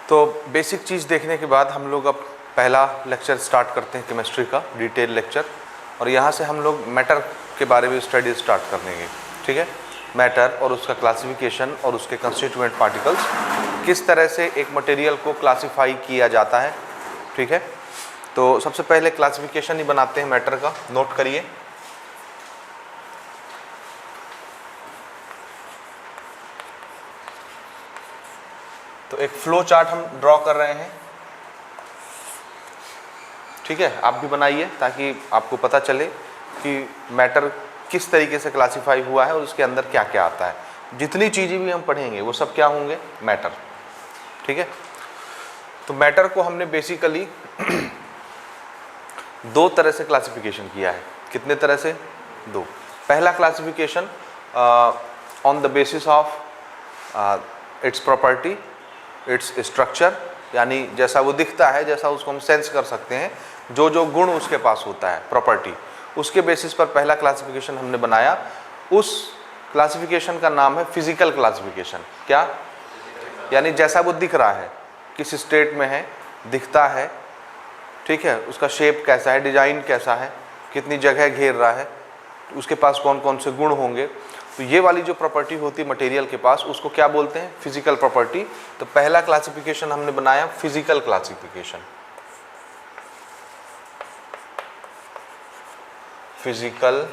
तो बेसिक चीज़ देखने के बाद हम लोग अब पहला लेक्चर स्टार्ट करते हैं केमिस्ट्री का डिटेल लेक्चर, और यहाँ से हम लोग मैटर के बारे में स्टडी स्टार्ट कर देंगे। ठीक है, मैटर और उसका क्लासिफिकेशन और उसके कंस्टिट्यूएंट पार्टिकल्स, किस तरह से एक मटेरियल को क्लासिफाई किया जाता है। ठीक है, तो सबसे पहले क्लासिफिकेशन ही बनाते हैं मैटर का, नोट करिए। तो एक फ्लो चार्ट हम ड्रॉ कर रहे हैं। ठीक है, आप भी बनाइए ताकि आपको पता चले कि मैटर किस तरीके से क्लासिफाई हुआ है और उसके अंदर क्या क्या आता है। जितनी चीज़ें भी हम पढ़ेंगे वो सब क्या होंगे, मैटर। ठीक है, तो मैटर को हमने बेसिकली दो तरह से क्लासिफिकेशन किया है। कितने तरह से? दो। पहला classification on the basis of its property, its structure, यानी जैसा वो दिखता है, जैसा उसको हम सेंस कर सकते हैं, जो जो गुण उसके पास होता है, प्रॉपर्टी, उसके बेसिस पर पहला क्लासिफिकेशन हमने बनाया। उस क्लासिफिकेशन का नाम है फिजिकल क्लासिफिकेशन। क्या? यानी जैसा वो दिख रहा है, किस स्टेट में है, दिखता है, ठीक है, उसका शेप कैसा है, डिजाइन कैसा है, कितनी जगह घेर रहा है, उसके पास कौन कौन से गुण होंगे। तो ये वाली जो प्रॉपर्टी होती है मटेरियल के पास, उसको क्या बोलते हैं, फिजिकल प्रॉपर्टी। तो पहला क्लासिफिकेशन हमने बनाया फिजिकल क्लासिफिकेशन, फिजिकल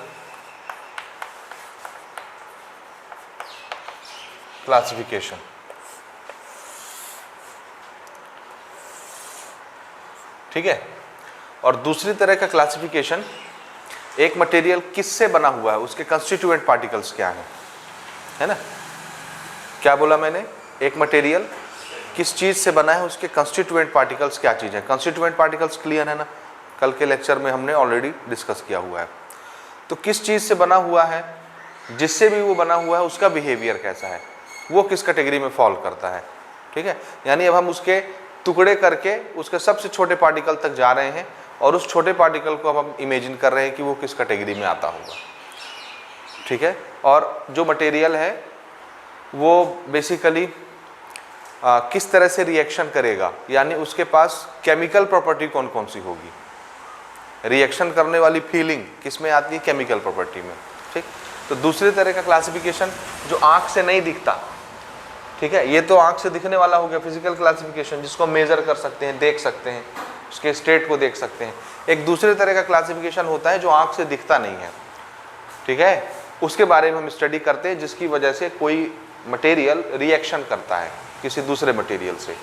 क्लासिफिकेशन। ठीक है, और दूसरी तरह का क्लासिफिकेशन, एक मटेरियल किससे बना हुआ है, उसके कंस्टिट्यूएंट पार्टिकल्स क्या हैं, है ना। क्या बोला मैंने? एक मटेरियल किस चीज़ से बना है, उसके कंस्टिट्यूएंट पार्टिकल्स क्या चीज़ है। कंस्टिट्यूएंट पार्टिकल्स क्लियर है ना, कल के लेक्चर में हमने ऑलरेडी डिस्कस किया हुआ है। तो किस चीज़ से बना हुआ है, जिससे भी वो बना हुआ है उसका बिहेवियर कैसा है, वो किस कैटेगरी में फॉल करता है। ठीक है, यानी अब हम उसके टुकड़े करके उसके सबसे छोटे पार्टिकल तक जा रहे हैं, और उस छोटे पार्टिकल को अब हम इमेजिन कर रहे हैं कि वो किस कैटेगरी में आता होगा। ठीक है, और जो मटेरियल है वो बेसिकली किस तरह से रिएक्शन करेगा, यानी उसके पास केमिकल प्रॉपर्टी कौन कौन सी होगी। रिएक्शन करने वाली फीलिंग किस में आती है, केमिकल प्रॉपर्टी में। ठीक, तो दूसरे तरह का क्लासिफिकेशन जो आँख से नहीं दिखता, ठीक है, ये तो आँख से दिखने वाला हो गया फिजिकल क्लासिफिकेशन, जिसको मेजर कर सकते हैं, देख सकते हैं, उसके स्टेट को देख सकते हैं। एक दूसरे तरह का क्लासिफिकेशन होता है जो आँख से दिखता नहीं है। ठीक है, उसके बारे में हम स्टडी करते हैं, जिसकी वजह से कोई मटेरियल रिएक्शन करता है किसी दूसरे मटेरियल से,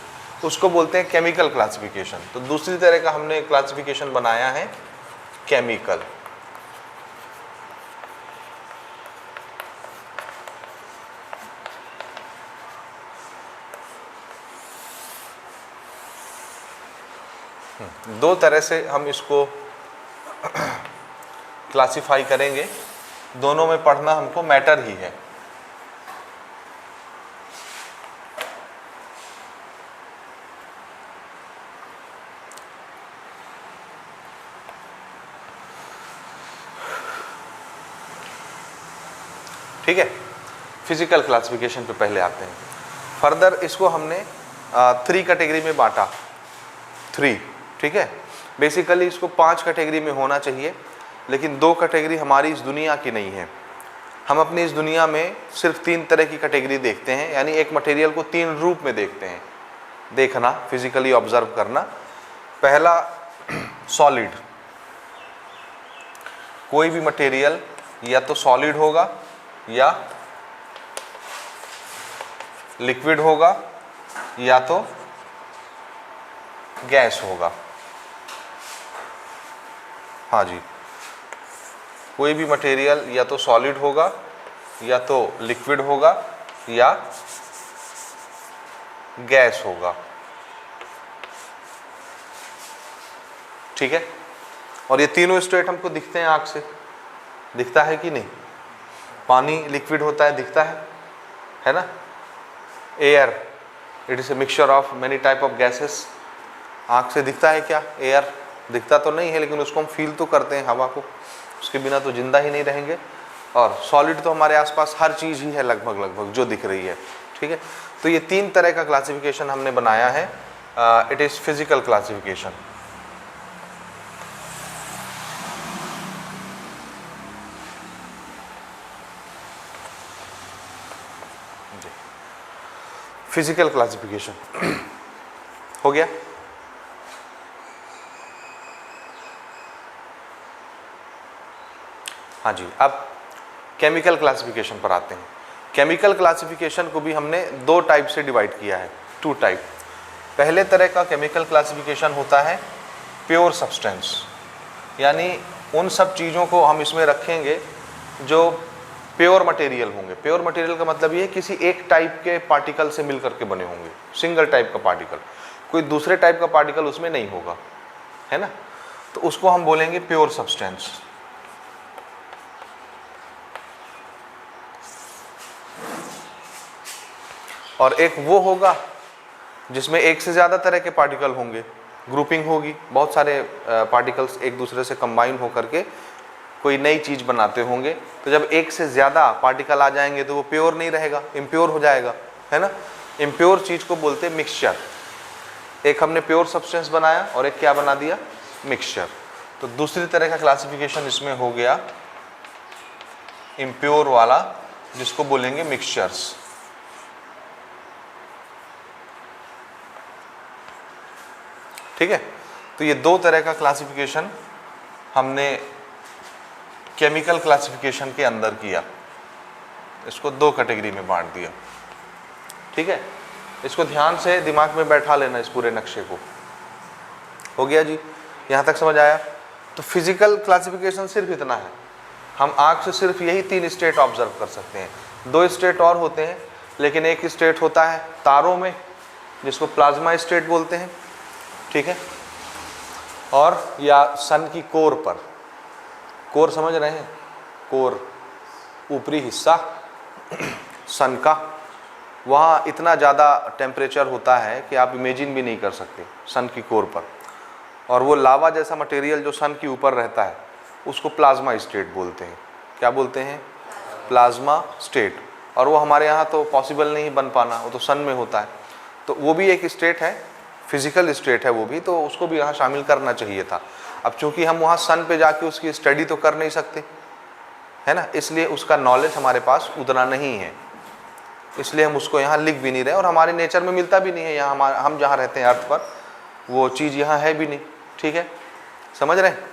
उसको बोलते हैं केमिकल क्लासिफिकेशन। तो दूसरी तरह का हमने क्लासिफिकेशन बनाया है केमिकल। दो तरह से हम इसको क्लासिफाई करेंगे, दोनों में पढ़ना हमको मैटर ही है। ठीक है, फिजिकल क्लासिफिकेशन पे पहले आते हैं। फर्दर इसको हमने 3 कैटेगरी में बांटा, 3। ठीक है, बेसिकली इसको 5 कैटेगरी में होना चाहिए, लेकिन 2 कैटेगरी हमारी इस दुनिया की नहीं है। हम अपनी इस दुनिया में सिर्फ 3 तरह की कैटेगरी देखते हैं, यानी एक मटेरियल को 3 रूप में देखते हैं। देखना, फिजिकली ऑब्जर्व करना। पहला सॉलिड, कोई भी मटेरियल या तो सॉलिड होगा या लिक्विड होगा या तो गैस होगा। हाँ जी, कोई भी मटेरियल या तो सॉलिड होगा या तो लिक्विड होगा या गैस होगा। ठीक है, और ये तीनों स्टेट हमको दिखते हैं आँख से, दिखता है कि नहीं। पानी लिक्विड होता है, दिखता है ना। Air, it is a mixture of many type of gases, आँख से दिखता है क्या, एयर दिखता तो नहीं है, लेकिन उसको हम फील तो करते हैं, हवा को, उसके बिना तो जिंदा ही नहीं रहेंगे। और सॉलिड तो हमारे आसपास हर चीज़ ही है लगभग जो दिख रही है, ठीक है, तो ये 3 तरह का क्लासिफिकेशन हमने बनाया है। It is physical classification. Physical classification हो गया। हाँ जी, अब केमिकल क्लासिफिकेशन पर आते हैं। केमिकल क्लासिफिकेशन को भी हमने 2 टाइप से डिवाइड किया है, 2 टाइप। पहले तरह का केमिकल क्लासिफिकेशन होता है प्योर सब्सटेंस, यानी उन सब चीज़ों को हम इसमें रखेंगे जो प्योर मटेरियल होंगे। प्योर मटेरियल का मतलब ये है किसी एक टाइप के पार्टिकल से मिल करके बने होंगे, सिंगल टाइप का पार्टिकल, कोई दूसरे टाइप का पार्टिकल उसमें नहीं होगा, है ना, तो उसको हम बोलेंगे प्योर सब्सटेंस। और एक वो होगा जिसमें एक से ज़्यादा तरह के पार्टिकल होंगे, ग्रुपिंग होगी, बहुत सारे पार्टिकल्स एक दूसरे से कंबाइन होकर के कोई नई चीज़ बनाते होंगे। तो जब एक से ज़्यादा पार्टिकल आ जाएंगे तो वो प्योर नहीं रहेगा, इम्प्योर हो जाएगा, है ना। इम्प्योर चीज़ को बोलते हैं मिक्सचर। एक हमने प्योर सब्सटेंस बनाया और एक क्या बना दिया, मिक्सचर। तो दूसरी तरह का क्लासिफिकेशन इसमें हो गया इम्प्योर वाला, जिसको बोलेंगे मिक्सचर्स। ठीक है, तो ये 2 तरह का क्लासिफिकेशन हमने केमिकल क्लासिफिकेशन के अंदर किया, इसको 2 कैटेगरी में बांट दिया। ठीक है, इसको ध्यान से दिमाग में बैठा लेना, इस पूरे नक्शे को। हो गया जी, यहाँ तक समझ आया। तो फिजिकल क्लासिफिकेशन सिर्फ इतना है, हम आँख से सिर्फ यही 3 स्टेट ऑब्जर्व कर सकते हैं। 2 स्टेट और होते हैं, लेकिन एक स्टेट होता है तारों में जिसको प्लाज्मा स्टेट बोलते हैं, ठीक है, और या सन की कोर पर, कोर समझ रहे हैं, कोर ऊपरी हिस्सा सन का, वहाँ इतना ज़्यादा टेम्परेचर होता है कि आप इमेजिन भी नहीं कर सकते सन की कोर पर। और वो लावा जैसा मटेरियल जो सन के ऊपर रहता है उसको प्लाज्मा स्टेट बोलते हैं। क्या बोलते हैं, प्लाज्मा स्टेट। और वो हमारे यहाँ तो पॉसिबल नहीं बन पाना, वो तो सन में होता है। तो वो भी एक स्टेट है, फिजिकल स्टेट है वो भी, तो उसको भी यहाँ शामिल करना चाहिए था। अब चूंकि हम वहाँ सन पे जाके उसकी स्टडी तो कर नहीं सकते, है ना, इसलिए उसका नॉलेज हमारे पास उतना नहीं है, इसलिए हम उसको यहाँ लिख भी नहीं रहे, और हमारे नेचर में मिलता भी नहीं है। यहाँ हम जहाँ रहते हैं अर्थ पर, वो चीज़ यहाँ है भी नहीं। ठीक है, समझ रहे हैं।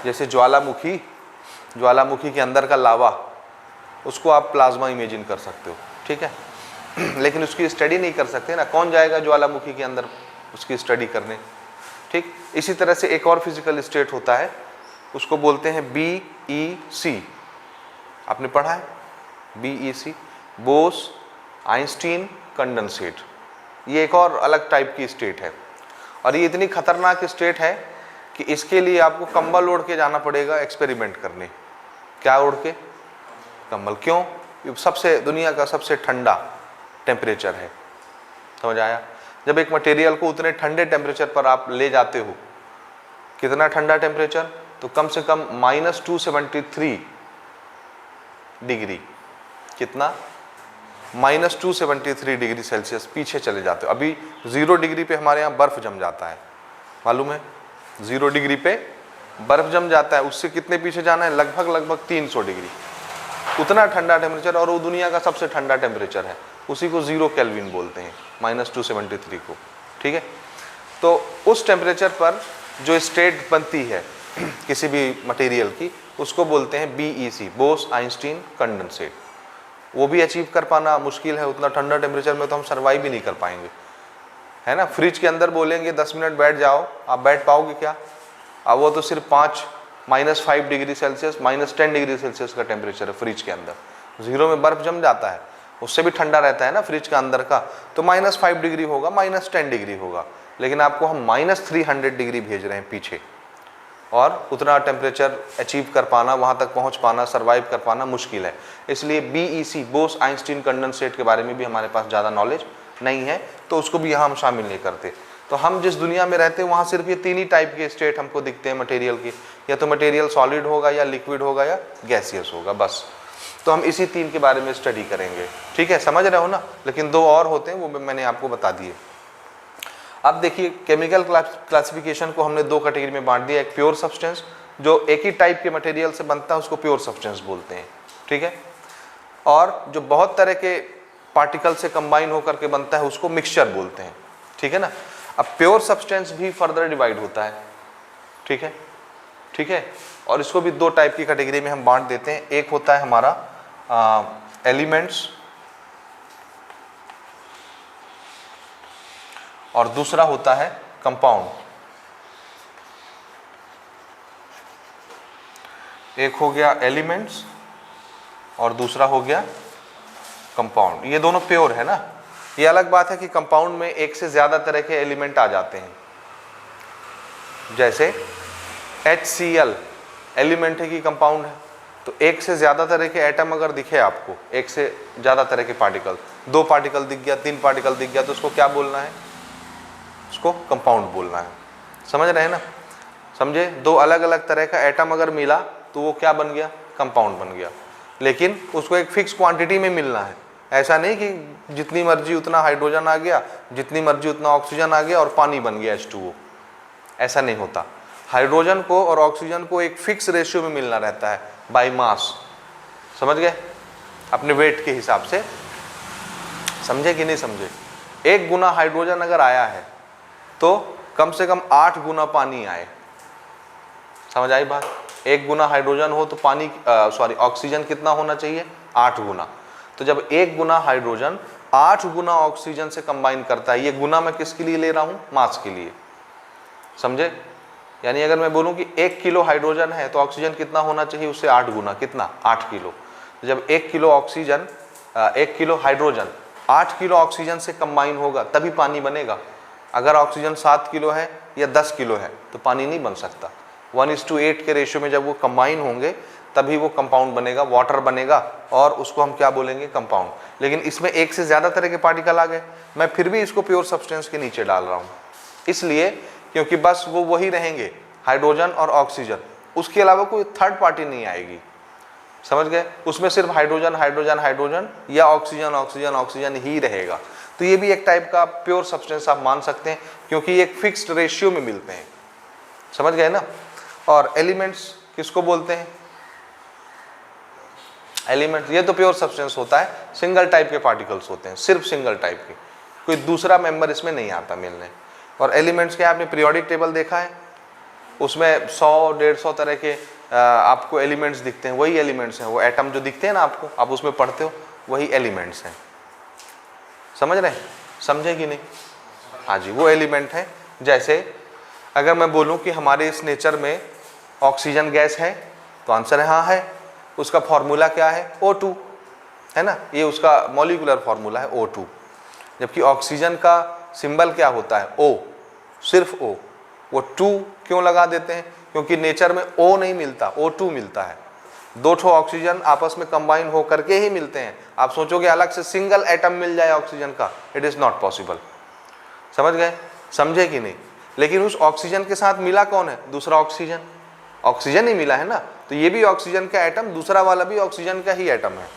जैसे ज्वालामुखी, ज्वालामुखी के अंदर का लावा, उसको आप प्लाज्मा इमेजिन कर सकते हो, ठीक है, लेकिन उसकी स्टडी नहीं कर सकते ना, कौन जाएगा ज्वालामुखी के अंदर उसकी स्टडी करने। ठीक, इसी तरह से एक और फिजिकल स्टेट होता है, उसको बोलते हैं BEC। आपने पढ़ा है BEC, बोस आइंस्टीन कंडेंसेट। ये एक और अलग टाइप की स्टेट है, और ये इतनी खतरनाक स्टेट है कि इसके लिए आपको कंबल ओढ़ के जाना पड़ेगा एक्सपेरिमेंट करने। क्या ओढ़ के, कंबल। क्यों, ये सबसे दुनिया का सबसे ठंडा टेम्परेचर है, समझ आया। जब एक मटेरियल को उतने ठंडे टेम्परेचर पर आप ले जाते हो, कितना ठंडा टेम्परेचर, तो कम से कम -273 डिग्री, कितना, -273 डिग्री सेल्सियस पीछे चले जाते हो। अभी 0 डिग्री पे हमारे यहाँ बर्फ जम जाता है, मालूम है, 0 डिग्री पे बर्फ जम जाता है। उससे कितने पीछे जाना है, लगभग 300 डिग्री, उतना ठंडा टेम्परेचर, और वो दुनिया का सबसे ठंडा टेम्परेचर है। उसी को 0 केल्विन बोलते हैं, -273 को। ठीक है, तो उस टेम्परेचर पर जो स्टेट बनती है किसी भी मटेरियल की, उसको बोलते हैं BEC, बोस आइंस्टीन कंडेंसेट। वो भी अचीव कर पाना मुश्किल है, उतना ठंडा टेम्परेचर में तो हम सर्वाइव भी नहीं कर पाएंगे, है ना। फ्रिज के अंदर बोलेंगे 10 मिनट बैठ जाओ, आप बैठ पाओगे क्या। अब वो तो सिर्फ -5 डिग्री सेल्सियस, -10 डिग्री सेल्सियस का टेम्परेचर है फ्रिज के अंदर। 0 में बर्फ जम जाता है, उससे भी ठंडा रहता है ना फ्रिज का अंदर का, तो -5 डिग्री होगा, -10 डिग्री होगा, लेकिन आपको हम -300 डिग्री भेज रहे हैं पीछे, और उतना टेम्परेचर अचीव कर पाना, वहाँ तक पहुँच पाना, सर्वाइव कर पाना मुश्किल है। इसलिए BEC, बोस आइंस्टीन कंडेंसेट के बारे में भी हमारे पास ज़्यादा नॉलेज नहीं है, तो उसको भी यहाँ हम शामिल नहीं करते। तो हम जिस दुनिया में रहते हैं वहाँ सिर्फ ये 3 ही टाइप के स्टेट हमको दिखते हैं मटेरियल की, या तो मटेरियल सॉलिड होगा, या लिक्विड होगा, या गैसियस होगा, बस। तो हम इसी 3 के बारे में स्टडी करेंगे, ठीक है, समझ रहे हो ना। लेकिन 2 और होते हैं, वो मैंने आपको बता दिए। अब देखिए केमिकल क्लासिफिकेशन को हमने 2 कैटेगरी में बांट दिया। एक प्योर सब्सटेंस, जो एक ही टाइप के मटेरियल से बनता है उसको प्योर सब्सटेंस बोलते हैं, ठीक है। और जो बहुत तरह के पार्टिकल से कंबाइन होकर के बनता है उसको मिक्सचर बोलते हैं, ठीक है ना। अब प्योर सब्सटेंस भी फर्दर डिवाइड होता है, ठीक है, ठीक है। और इसको भी 2 टाइप की कैटेगरी में हम बांट देते हैं। एक होता है हमारा एलिमेंट्स और दूसरा होता है कंपाउंड। एक हो गया एलिमेंट्स और दूसरा हो गया कंपाउंड। ये दोनों प्योर है ना। ये अलग बात है कि कंपाउंड में एक से ज्यादा तरह के एलिमेंट आ जाते हैं। जैसे HCl एलिमेंट है कि कंपाउंड है, तो एक से ज्यादा तरह के एटम अगर दिखे आपको, एक से ज्यादा तरह के पार्टिकल, 2 पार्टिकल दिख गया, 3 पार्टिकल दिख गया, तो उसको क्या बोलना है? उसको कंपाउंड बोलना है। समझ रहे हैं ना? समझे? 2 अलग अलग तरह का एटम अगर मिला तो वो क्या बन गया? कंपाउंड बन गया। लेकिन उसको एक फिक्स क्वांटिटी में मिलना है। ऐसा नहीं कि जितनी मर्जी उतना हाइड्रोजन आ गया, जितनी मर्जी उतना ऑक्सीजन आ गया और पानी बन गया H2O। ऐसा नहीं होता। हाइड्रोजन को और ऑक्सीजन को एक फिक्स रेशियो में मिलना रहता है, बाय मास। समझ गए? अपने वेट के हिसाब से। समझे कि नहीं समझे? 1 गुना हाइड्रोजन अगर आया है तो कम से कम 8 गुना पानी आए। समझ आई बात? 1 गुना हाइड्रोजन हो तो पानी ऑक्सीजन कितना होना चाहिए? 8 गुना। तो जब 1 गुना हाइड्रोजन 8 गुना ऑक्सीजन से कंबाइन करता है, ये गुना मैं किसके लिए ले रहा हूं? मास के लिए। समझे? यानी अगर मैं बोलूं कि 1 किलो हाइड्रोजन है तो ऑक्सीजन कितना होना चाहिए? उससे 8 गुना। कितना? 8 किलो। तो जब 1 kilo oxygen 1 kilo hydrogen 8 kilo oxygen से कंबाइन होगा तभी पानी बनेगा। अगर ऑक्सीजन 7 किलो है या 10 किलो है तो पानी नहीं बन सकता। 1:8 के रेशियो में जब वो कंबाइन होंगे तभी वो कंपाउंड बनेगा, वाटर बनेगा, और उसको हम क्या बोलेंगे? कंपाउंड। लेकिन इसमें एक से ज्यादा तरह के पार्टिकल आ गए, मैं फिर भी इसको प्योर सब्सटेंस के नीचे डाल रहा हूँ। इसलिए क्योंकि बस वो वही रहेंगे, हाइड्रोजन और ऑक्सीजन, उसके अलावा कोई थर्ड पार्टी नहीं आएगी। समझ गए? उसमें सिर्फ हाइड्रोजन हाइड्रोजन हाइड्रोजन या ऑक्सीजन ऑक्सीजन ऑक्सीजन ही रहेगा। तो ये भी एक टाइप का प्योर सब्सटेंस आप मान सकते हैं, क्योंकि एक फिक्स्ड रेशियो में मिलते हैं। समझ गए ना? और एलिमेंट्स किसको बोलते हैं? एलिमेंट्स ये तो प्योर सब्सटेंस होता है, सिंगल टाइप के पार्टिकल्स होते हैं, सिर्फ सिंगल टाइप के, कोई दूसरा मेंबर इसमें नहीं आता मिलने। और एलिमेंट्स के आपने पीरियोडिक टेबल देखा है, उसमें 100-150 तरह के आपको एलिमेंट्स दिखते हैं, वही एलिमेंट्स हैं। वो एटम जो दिखते हैं ना आपको, आप उसमें पढ़ते हो, वही एलिमेंट्स हैं। समझ रहे हैं? समझे कि नहीं? हाँ जी, वो एलिमेंट हैं। जैसे अगर मैं बोलूं कि हमारे इस नेचर में ऑक्सीजन गैस है, तो आंसर है हाँ है। उसका फॉर्मूला क्या है? O2 है ना, ये उसका मॉलिक्यूलर फॉर्मूला है O2। जबकि ऑक्सीजन का सिंबल क्या होता है? O, सिर्फ O। वो 2 क्यों लगा देते हैं? क्योंकि नेचर में O नहीं मिलता, O2 मिलता है। 2 ठो ऑक्सीजन आपस में कंबाइन हो करके ही मिलते हैं। आप सोचोगे अलग से सिंगल एटम मिल जाए ऑक्सीजन का, इट इज नॉट पॉसिबल। समझ गए? समझे कि नहीं? लेकिन उस ऑक्सीजन के साथ मिला कौन है? दूसरा ऑक्सीजन। ऑक्सीजन ही मिला है ना, तो ये भी ऑक्सीजन का एटम, दूसरा वाला भी ऑक्सीजन का ही एटम है,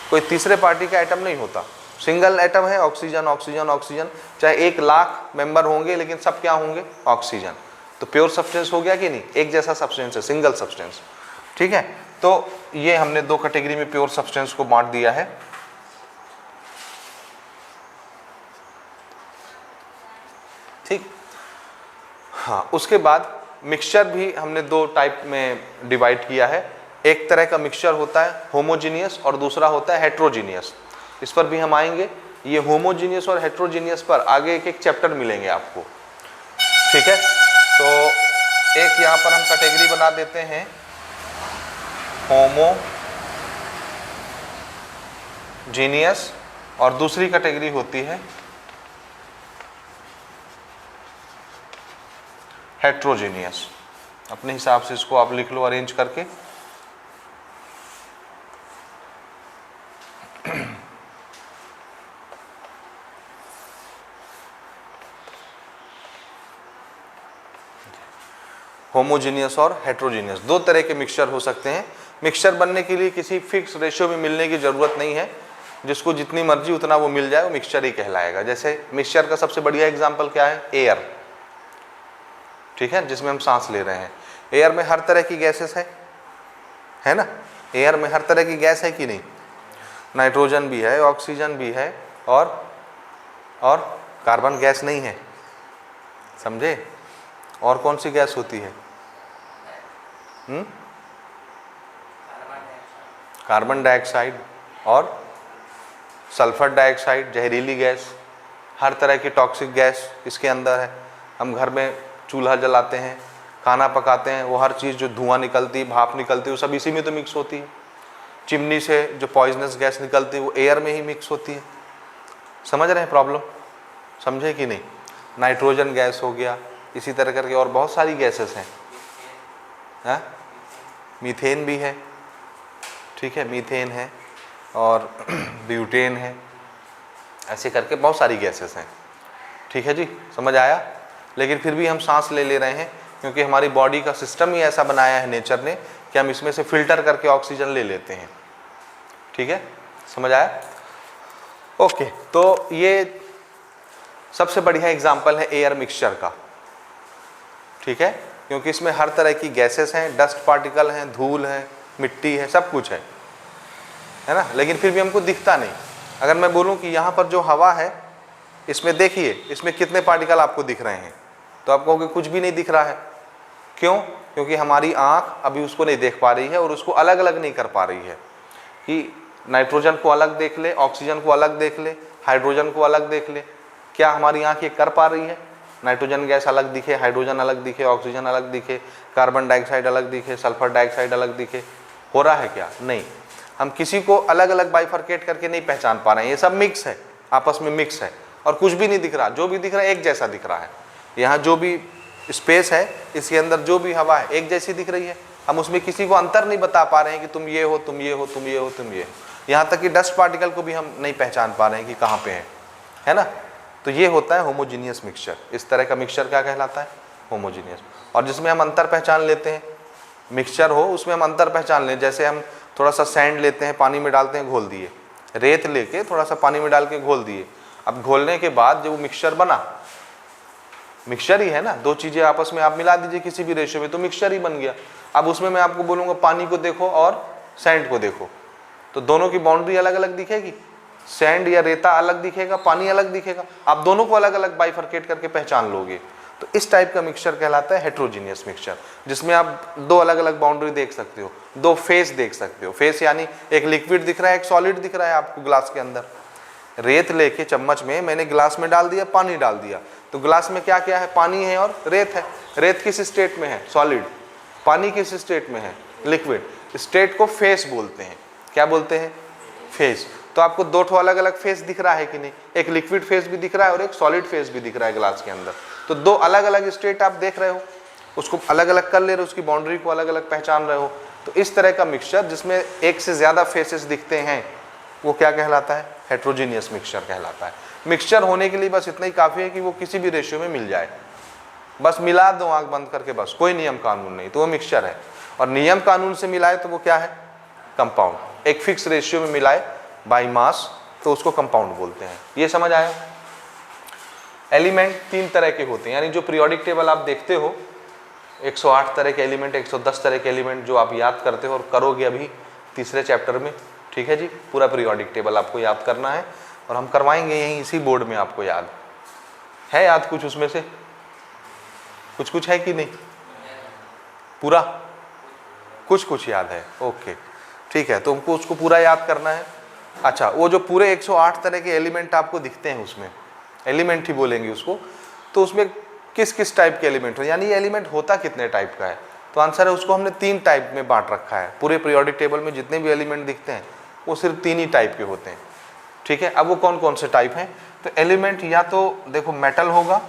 कोई तीसरे पार्टी का एटम नहीं होता। सिंगल एटम है, ऑक्सीजन ऑक्सीजन ऑक्सीजन। चाहे 1 लाख मेंबर होंगे लेकिन सब क्या होंगे? ऑक्सीजन। तो प्योर सब्सटेंस हो गया कि नहीं? एक जैसा सब्सटेंस है, सिंगल सब्सटेंस। ठीक है, तो ये हमने 2 कैटेगरी में प्योर सब्सटेंस को बांट दिया है। ठीक, हाँ। उसके बाद मिक्सचर भी हमने 2 टाइप में डिवाइड किया है। एक तरह का मिक्सचर होता है होमोजीनियस और दूसरा होता है हेट्रोजीनियस। इस पर भी हम आएंगे। ये होमोजीनियस और हेट्रोजीनियस पर आगे एक एक चैप्टर मिलेंगे आपको। ठीक है, तो एक यहाँ पर हम कैटेगरी बना देते हैं होमोजीनियस, और दूसरी कैटेगरी होती है हेट्रोजीनियस। अपने हिसाब से इसको आप लिख लो अरेंज करके। होमोजीनियस और हेट्रोजीनियस 2 तरह के मिक्सचर हो सकते हैं। मिक्सचर बनने के लिए किसी फिक्स रेशियो में मिलने की ज़रूरत नहीं है, जिसको जितनी मर्जी उतना वो मिल जाए वो मिक्सचर ही कहलाएगा। जैसे मिक्सचर का सबसे बढ़िया एग्जाम्पल क्या है, एयर, ठीक है, जिसमें हम सांस ले रहे हैं। एयर में हर तरह की गैसेस है ना, एयर में हर तरह की गैस है कि नहीं, नाइट्रोजन भी है, ऑक्सीजन भी है, और कार्बन गैस नहीं है, समझे। और कौन सी गैस होती है, कार्बन डाइऑक्साइड और सल्फर डाइऑक्साइड, जहरीली गैस, हर तरह की टॉक्सिक गैस इसके अंदर है। हम घर में चूल्हा जलाते हैं, खाना पकाते हैं, वो हर चीज़ जो धुआं निकलती, भाप निकलती है, वो सब इसी में तो मिक्स होती है। चिमनी से जो पॉइजनस गैस निकलती है वो एयर में ही मिक्स होती है। समझ रहे हैं प्रॉब्लम, समझे कि नहीं। नाइट्रोजन गैस हो गया, इसी तरह करके और बहुत सारी गैसेस हैं, मीथेन भी है, ठीक है, मीथेन है और ब्यूटेन है, ऐसे करके बहुत सारी गैसेस हैं, ठीक है जी, समझ आया। लेकिन फिर भी हम सांस ले रहे हैं क्योंकि हमारी बॉडी का सिस्टम ही ऐसा बनाया है नेचर ने कि हम इसमें से फिल्टर करके ऑक्सीजन ले लेते हैं, ठीक है, समझ आया। ओके, तो ये सबसे बढ़िया एग्जाम्पल है एयर मिक्सचर का, ठीक है, क्योंकि इसमें हर तरह की गैसेस हैं, डस्ट पार्टिकल हैं, धूल है, मिट्टी है, सब कुछ है ना, लेकिन फिर भी हमको दिखता नहीं। अगर मैं बोलूं कि यहाँ पर जो हवा है इसमें देखिए, इसमें कितने पार्टिकल आपको दिख रहे हैं, तो आप कहोगे कुछ भी नहीं दिख रहा है। क्यों? क्योंकि हमारी आँख अभी उसको नहीं देख पा रही है और उसको अलग अलग नहीं कर पा रही है कि नाइट्रोजन को अलग देख ले, ऑक्सीजन को अलग देख ले, हाइड्रोजन को अलग देख ले। क्या हमारी आँख ये कर पा रही है? नाइट्रोजन गैस अलग दिखे, हाइड्रोजन अलग दिखे, ऑक्सीजन अलग दिखे, कार्बन डाइऑक्साइड अलग दिखे, सल्फर डाइऑक्साइड अलग दिखे, हो रहा है क्या? नहीं। हम किसी को अलग अलग बाइफरकेट करके नहीं पहचान पा रहे हैं, ये सब मिक्स है, आपस में मिक्स है और कुछ भी नहीं दिख रहा, जो भी दिख रहा है एक जैसा दिख रहा है। यहाँ जो भी स्पेस है इसके अंदर जो भी हवा है एक जैसी दिख रही है, हम उसमें किसी को अंतर नहीं बता पा रहे हैं कि तुम ये हो, तुम ये हो, तुम ये हो, तुम ये हो। यहाँ तक कि डस्ट पार्टिकल को भी हम नहीं पहचान पा रहे हैं कि कहाँ पे है ना। तो ये होता है होमोजीनियस मिक्सचर। इस तरह का मिक्सचर क्या कहलाता है? होमोजीनियस। और जिसमें हम अंतर पहचान लेते हैं, मिक्सचर हो उसमें हम अंतर पहचान लें। जैसे हम थोड़ा सा सैंड लेते हैं, पानी में डालते हैं, घोल दिए, रेत लेके थोड़ा सा पानी में डाल के घोल दिए। अब घोलने के बाद जो मिक्सचर बना, मिक्सचर ही है ना, दो चीज़ें आपस में आप मिला दीजिए किसी भी रेशियो में तो मिक्सचर ही बन गया। अब उसमें मैं आपको बोलूँगा पानी को देखो और सैंड को देखो, तो दोनों की बाउंड्री अलग अलग दिखेगी। सैंड या रेता अलग दिखेगा, पानी अलग दिखेगा। आप दोनों को अलग अलग बाइफरकेट करके पहचान लोगे। तो इस टाइप का मिक्सचर कहलाता है हेट्रोजीनियस मिक्सचर, जिसमें आप दो अलग अलग बाउंड्री देख सकते हो, दो फेस देख सकते हो। फेस यानी एक लिक्विड दिख रहा है, एक सॉलिड दिख रहा है आपको ग्लास के अंदर। रेत लेके चम्मच में मैंने ग्लास में डाल दिया, पानी डाल दिया, तो ग्लास में क्या क्या है? पानी है और रेत है। रेत किस स्टेट में है? सॉलिड। पानी किस स्टेट में है? लिक्विड। स्टेट को फेस बोलते हैं। क्या बोलते हैं? फेस। तो आपको दो ठो अलग अलग फेस दिख रहा है कि नहीं? एक लिक्विड फेस भी दिख रहा है और एक सॉलिड फेस भी दिख रहा है ग्लास के अंदर। तो दो अलग अलग स्टेट आप देख रहे हो, उसको अलग अलग कर ले रहे हो, उसकी बाउंड्री को अलग अलग पहचान रहे हो। तो इस तरह का मिक्सचर जिसमें एक से ज़्यादा फेसेस दिखते हैं वो क्या कहलाता है? हेट्रोजीनियस मिक्सचर कहलाता है। मिक्सचर होने के लिए बस इतना ही काफ़ी है कि वो किसी भी रेशियो में मिल जाए, बस मिला दो आंख बंद करके, बस कोई नियम कानून नहीं, तो वो मिक्सचर है। और नियम कानून से मिलाए तो वो क्या है? कंपाउंड। एक फिक्स रेशियो में मिलाए बाय मास तो उसको कंपाउंड बोलते हैं। ये समझ आया? एलिमेंट तीन तरह के होते हैं, यानी जो पीरियोडिक टेबल आप देखते हो 108 तरह के एलिमेंट, 110 तरह के एलिमेंट जो आप याद करते हो और करोगे अभी तीसरे चैप्टर में, ठीक है जी। पूरा पीरियोडिक टेबल आपको याद करना है और हम करवाएंगे यहीं इसी बोर्ड में। आपको याद है? याद कुछ उसमें से कुछ कुछ है कि नहीं? पूरा कुछ कुछ याद है? ओके ठीक है, तो हमको उसको पूरा याद करना है। अच्छा, वो जो पूरे 108 तरह के एलिमेंट आपको दिखते हैं, उसमें एलिमेंट ही बोलेंगे उसको, तो उसमें किस किस टाइप के एलिमेंट हो, यानी ये एलिमेंट होता कितने टाइप का है? तो आंसर है उसको हमने 3 टाइप में बांट रखा है। पूरे पीरियोडिक टेबल में जितने भी एलिमेंट दिखते हैं वो सिर्फ 3 ही टाइप के होते हैं, ठीक है। अब वो कौन कौन से टाइप हैं? तो एलिमेंट या तो देखो मेटल होगा,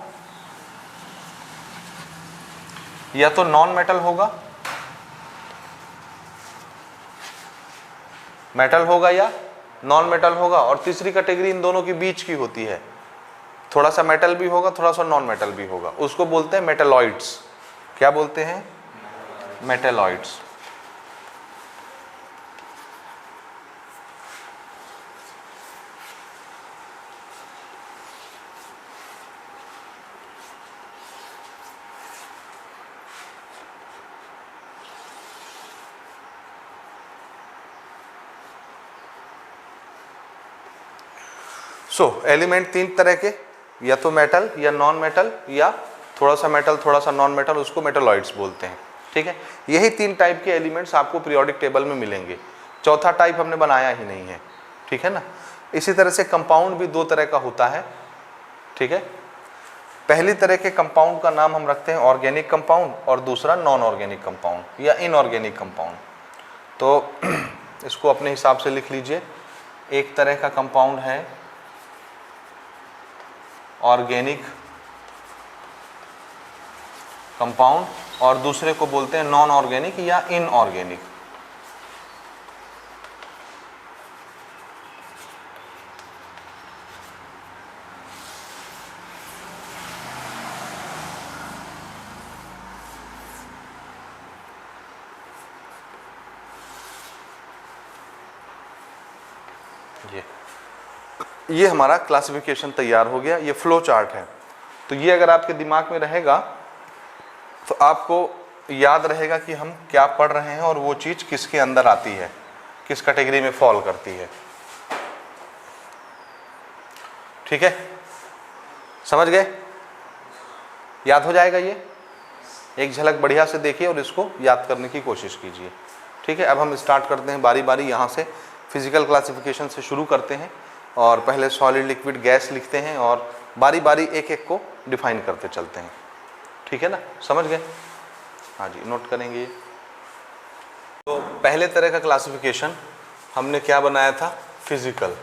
या तो नॉन मेटल होगा, मेटल होगा या नॉन मेटल होगा, और तीसरी कैटेगरी इन दोनों के बीच की होती है, थोड़ा सा मेटल भी होगा थोड़ा सा नॉन मेटल भी होगा, उसको बोलते हैं मेटेलॉइड्स। क्या बोलते हैं? मेटेलॉइड्स। एलिमेंट तीन तरह के, या तो मेटल या नॉन मेटल, या थोड़ा सा मेटल थोड़ा सा नॉन मेटल, उसको मेटलॉइड्स बोलते हैं। ठीक है, यही तीन टाइप के एलिमेंट्स आपको पीरियोडिक टेबल में मिलेंगे, चौथा टाइप हमने बनाया ही नहीं है। ठीक है ना। इसी तरह से कंपाउंड भी दो तरह का होता है। ठीक है, पहली तरह के कंपाउंड का नाम हम रखते हैं ऑर्गेनिक कंपाउंड, और दूसरा नॉन ऑर्गेनिक कंपाउंड या इनऑर्गेनिक कंपाउंड। तो इसको अपने हिसाब से लिख लीजिए। एक तरह का कंपाउंड है ऑर्गेनिक कंपाउंड, और दूसरे को बोलते हैं नॉन ऑर्गेनिक या इनऑर्गेनिक। ये हमारा क्लासिफिकेशन तैयार हो गया, ये फ्लो चार्ट है। तो ये अगर आपके दिमाग में रहेगा तो आपको याद रहेगा कि हम क्या पढ़ रहे हैं और वो चीज़ किसके अंदर आती है, किस कैटेगरी में फॉल करती है। ठीक है, समझ गए? याद हो जाएगा ये, एक झलक बढ़िया से देखिए और इसको याद करने की कोशिश कीजिए। ठीक है, अब हम स्टार्ट करते हैं बारी बारी, यहाँ से फिजिकल क्लासिफिकेशन से शुरू करते हैं और पहले सॉलिड लिक्विड गैस लिखते हैं और बारी बारी एक एक को डिफाइन करते चलते हैं। ठीक है ना, समझ गए? हाँ जी, नोट करेंगे। तो पहले तरह का क्लासिफिकेशन हमने क्या बनाया था? फिजिकल।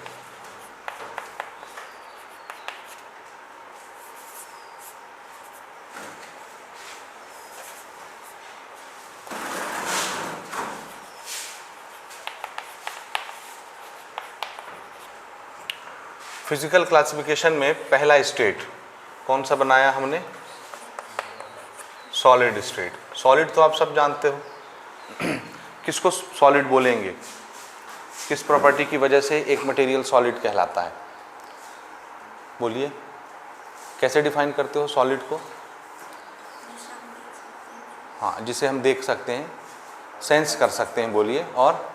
फिजिकल क्लासिफिकेशन में पहला स्टेट कौन सा बनाया हमने? Solid state. सॉलिड तो आप सब जानते हो। किसको सॉलिड बोलेंगे? किस प्रॉपर्टी की वजह से एक मटेरियल सॉलिड कहलाता है? बोलिए, कैसे डिफाइन करते हो सॉलिड को? हाँ, जिसे हम देख सकते हैं, सेंस कर सकते हैं। बोलिए। और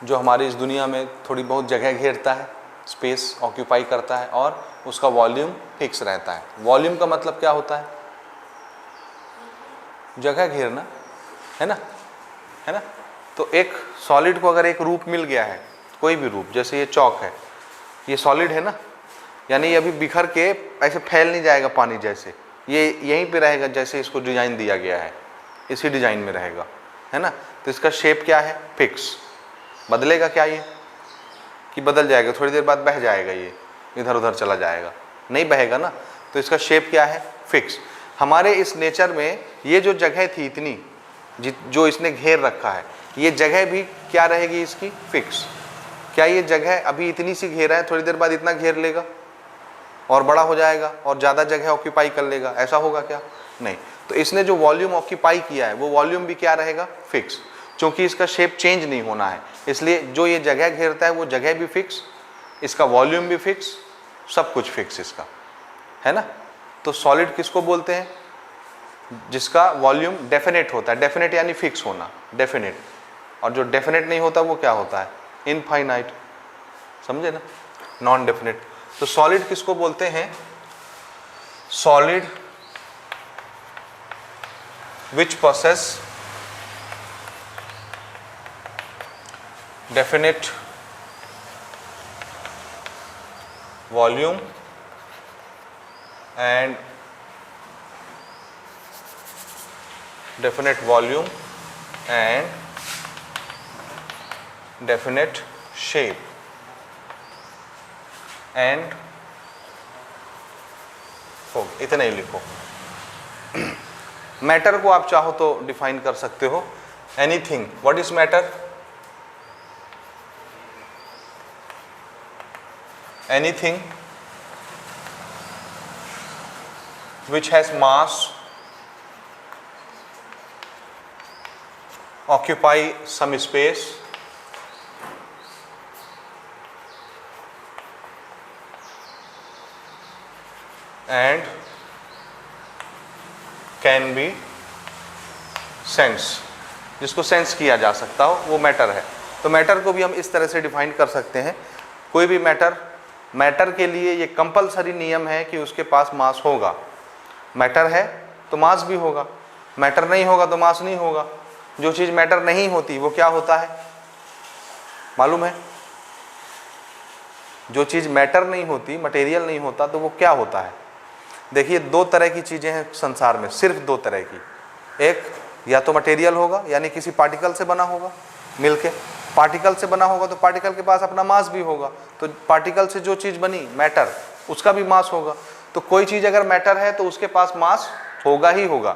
जो हमारी इस दुनिया में थोड़ी बहुत जगह घेरता है, स्पेस ऑक्यूपाई करता है, और उसका वॉल्यूम फिक्स रहता है। वॉल्यूम का मतलब क्या होता है? जगह घेरना, है ना? है ना? तो एक सॉलिड को अगर एक रूप मिल गया है, कोई भी रूप, जैसे ये चौक है, ये सॉलिड है ना, यानी ये अभी बिखर के ऐसे फैल नहीं जाएगा पानी जैसे, ये यहीं पे रहेगा जैसे इसको डिज़ाइन दिया गया है, इसी डिज़ाइन में रहेगा, है ना? तो इसका शेप क्या है? फिक्स। बदलेगा क्या ये? कि बदल जाएगा, थोड़ी देर बाद बह जाएगा, ये इधर उधर चला जाएगा? नहीं बहेगा ना। तो इसका शेप क्या है? फिक्स। हमारे इस नेचर में ये जो जगह थी इतनी, जो इसने घेर रखा है, ये जगह भी क्या रहेगी इसकी? फिक्स। क्या ये जगह अभी इतनी सी घेरा है, थोड़ी देर बाद इतना घेर लेगा और बड़ा हो जाएगा और ज़्यादा जगह ऑक्यूपाई कर लेगा? ऐसा होगा क्या? नहीं। तो इसने जो वॉल्यूम ऑक्यूपाई किया है, वो वॉल्यूम भी क्या रहेगा? फिक्स। क्योंकि इसका शेप चेंज नहीं होना है, इसलिए जो ये जगह घेरता है वो जगह भी फिक्स, इसका वॉल्यूम भी फिक्स, सब कुछ फिक्स इसका, है ना? तो सॉलिड किसको बोलते हैं? जिसका वॉल्यूम डेफिनेट होता है। डेफिनेट यानी फिक्स होना, डेफिनेट। और जो डेफिनेट नहीं होता वो क्या होता है? इनफाइनाइट। समझे ना? Non definite. तो सॉलिड किसको बोलते हैं? Solid which possess definite volume and definite shape and form। इतना ही लिखो। मैटर को आप चाहो तो डिफाइन कर सकते हो। Anything. What is matter? Anything which has mass, occupy some space, and can be sense, जिसको सेंस किया जा सकता हो, वो मैटर है। तो मैटर को भी हम इस तरह से डिफाइन कर सकते हैं। कोई भी मैटर मैटर के लिए ये कंपलसरी नियम है कि उसके पास मास होगा। मैटर है तो मास भी होगा, मैटर नहीं होगा तो मास नहीं होगा। जो चीज़ मैटर नहीं होती वो क्या होता है मालूम है? जो चीज़ मैटर नहीं होती, मटेरियल नहीं होता, तो वो क्या होता है? देखिए, दो तरह की चीज़ें हैं संसार में, सिर्फ दो तरह की। एक या तो मटेरियल होगा, यानी किसी पार्टिकल से बना होगा मिलके। पार्टिकल से बना होगा तो पार्टिकल के पास अपना मास भी होगा, तो पार्टिकल से जो चीज़ बनी मैटर, उसका भी मास होगा। तो कोई चीज़ अगर मैटर है तो उसके पास मास होगा ही होगा,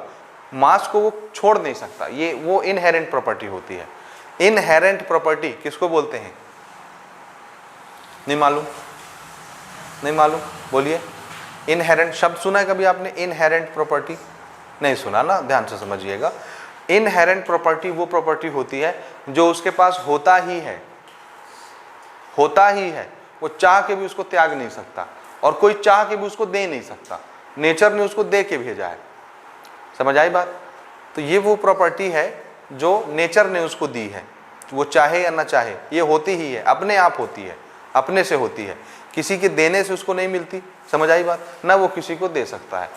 मास को वो छोड़ नहीं सकता। ये वो इनहेरेंट प्रॉपर्टी होती है। इनहेरेंट प्रॉपर्टी किसको बोलते हैं? नहीं मालूम? नहीं मालूम? बोलिए। इनहेरेंट शब्द सुना है कभी आपने? इनहेरेंट प्रॉपर्टी नहीं सुना ना, ध्यान से समझिएगा। इनहेरेंट प्रॉपर्टी वो प्रॉपर्टी होती है जो उसके पास होता ही है, होता ही है। वो चाह के भी उसको त्याग नहीं सकता, और कोई चाह के भी उसको दे नहीं सकता। नेचर ने उसको दे के भेजा है। समझ आई बात? तो ये वो प्रॉपर्टी है जो नेचर ने उसको दी है, वो चाहे या ना चाहे, ये होती ही है, अपने आप होती है, अपने से होती है, किसी के देने से उसको नहीं मिलती। समझ आई बात? ना वो किसी को दे सकता है।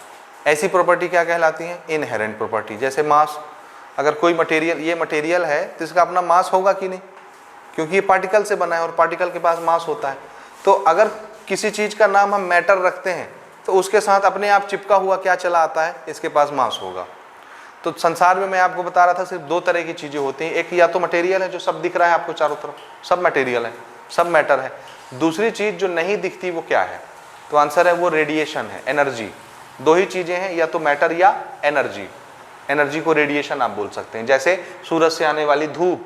ऐसी प्रॉपर्टी क्या कहलाती है? Inherent property. जैसे मास, अगर कोई मटेरियल, ये मटेरियल है तो इसका अपना मास होगा कि नहीं? क्योंकि ये पार्टिकल से बना है और पार्टिकल के पास मास होता है। तो अगर किसी चीज़ का नाम हम मैटर रखते हैं तो उसके साथ अपने आप चिपका हुआ क्या चला आता है? इसके पास मास होगा। तो संसार में मैं आपको बता रहा था सिर्फ दो तरह की चीज़ें होती हैं। एक या तो मटेरियल है जो सब दिख रहा है आपको चारों तरफ, सब मटेरियल है, सब मैटर है। दूसरी चीज़ जो नहीं दिखती वो क्या है? तो आंसर है वो रेडिएशन है, एनर्जी। दो ही चीज़ें हैं, या तो मैटर या एनर्जी। एनर्जी को रेडिएशन आप बोल सकते हैं। जैसे सूरज से आने वाली धूप,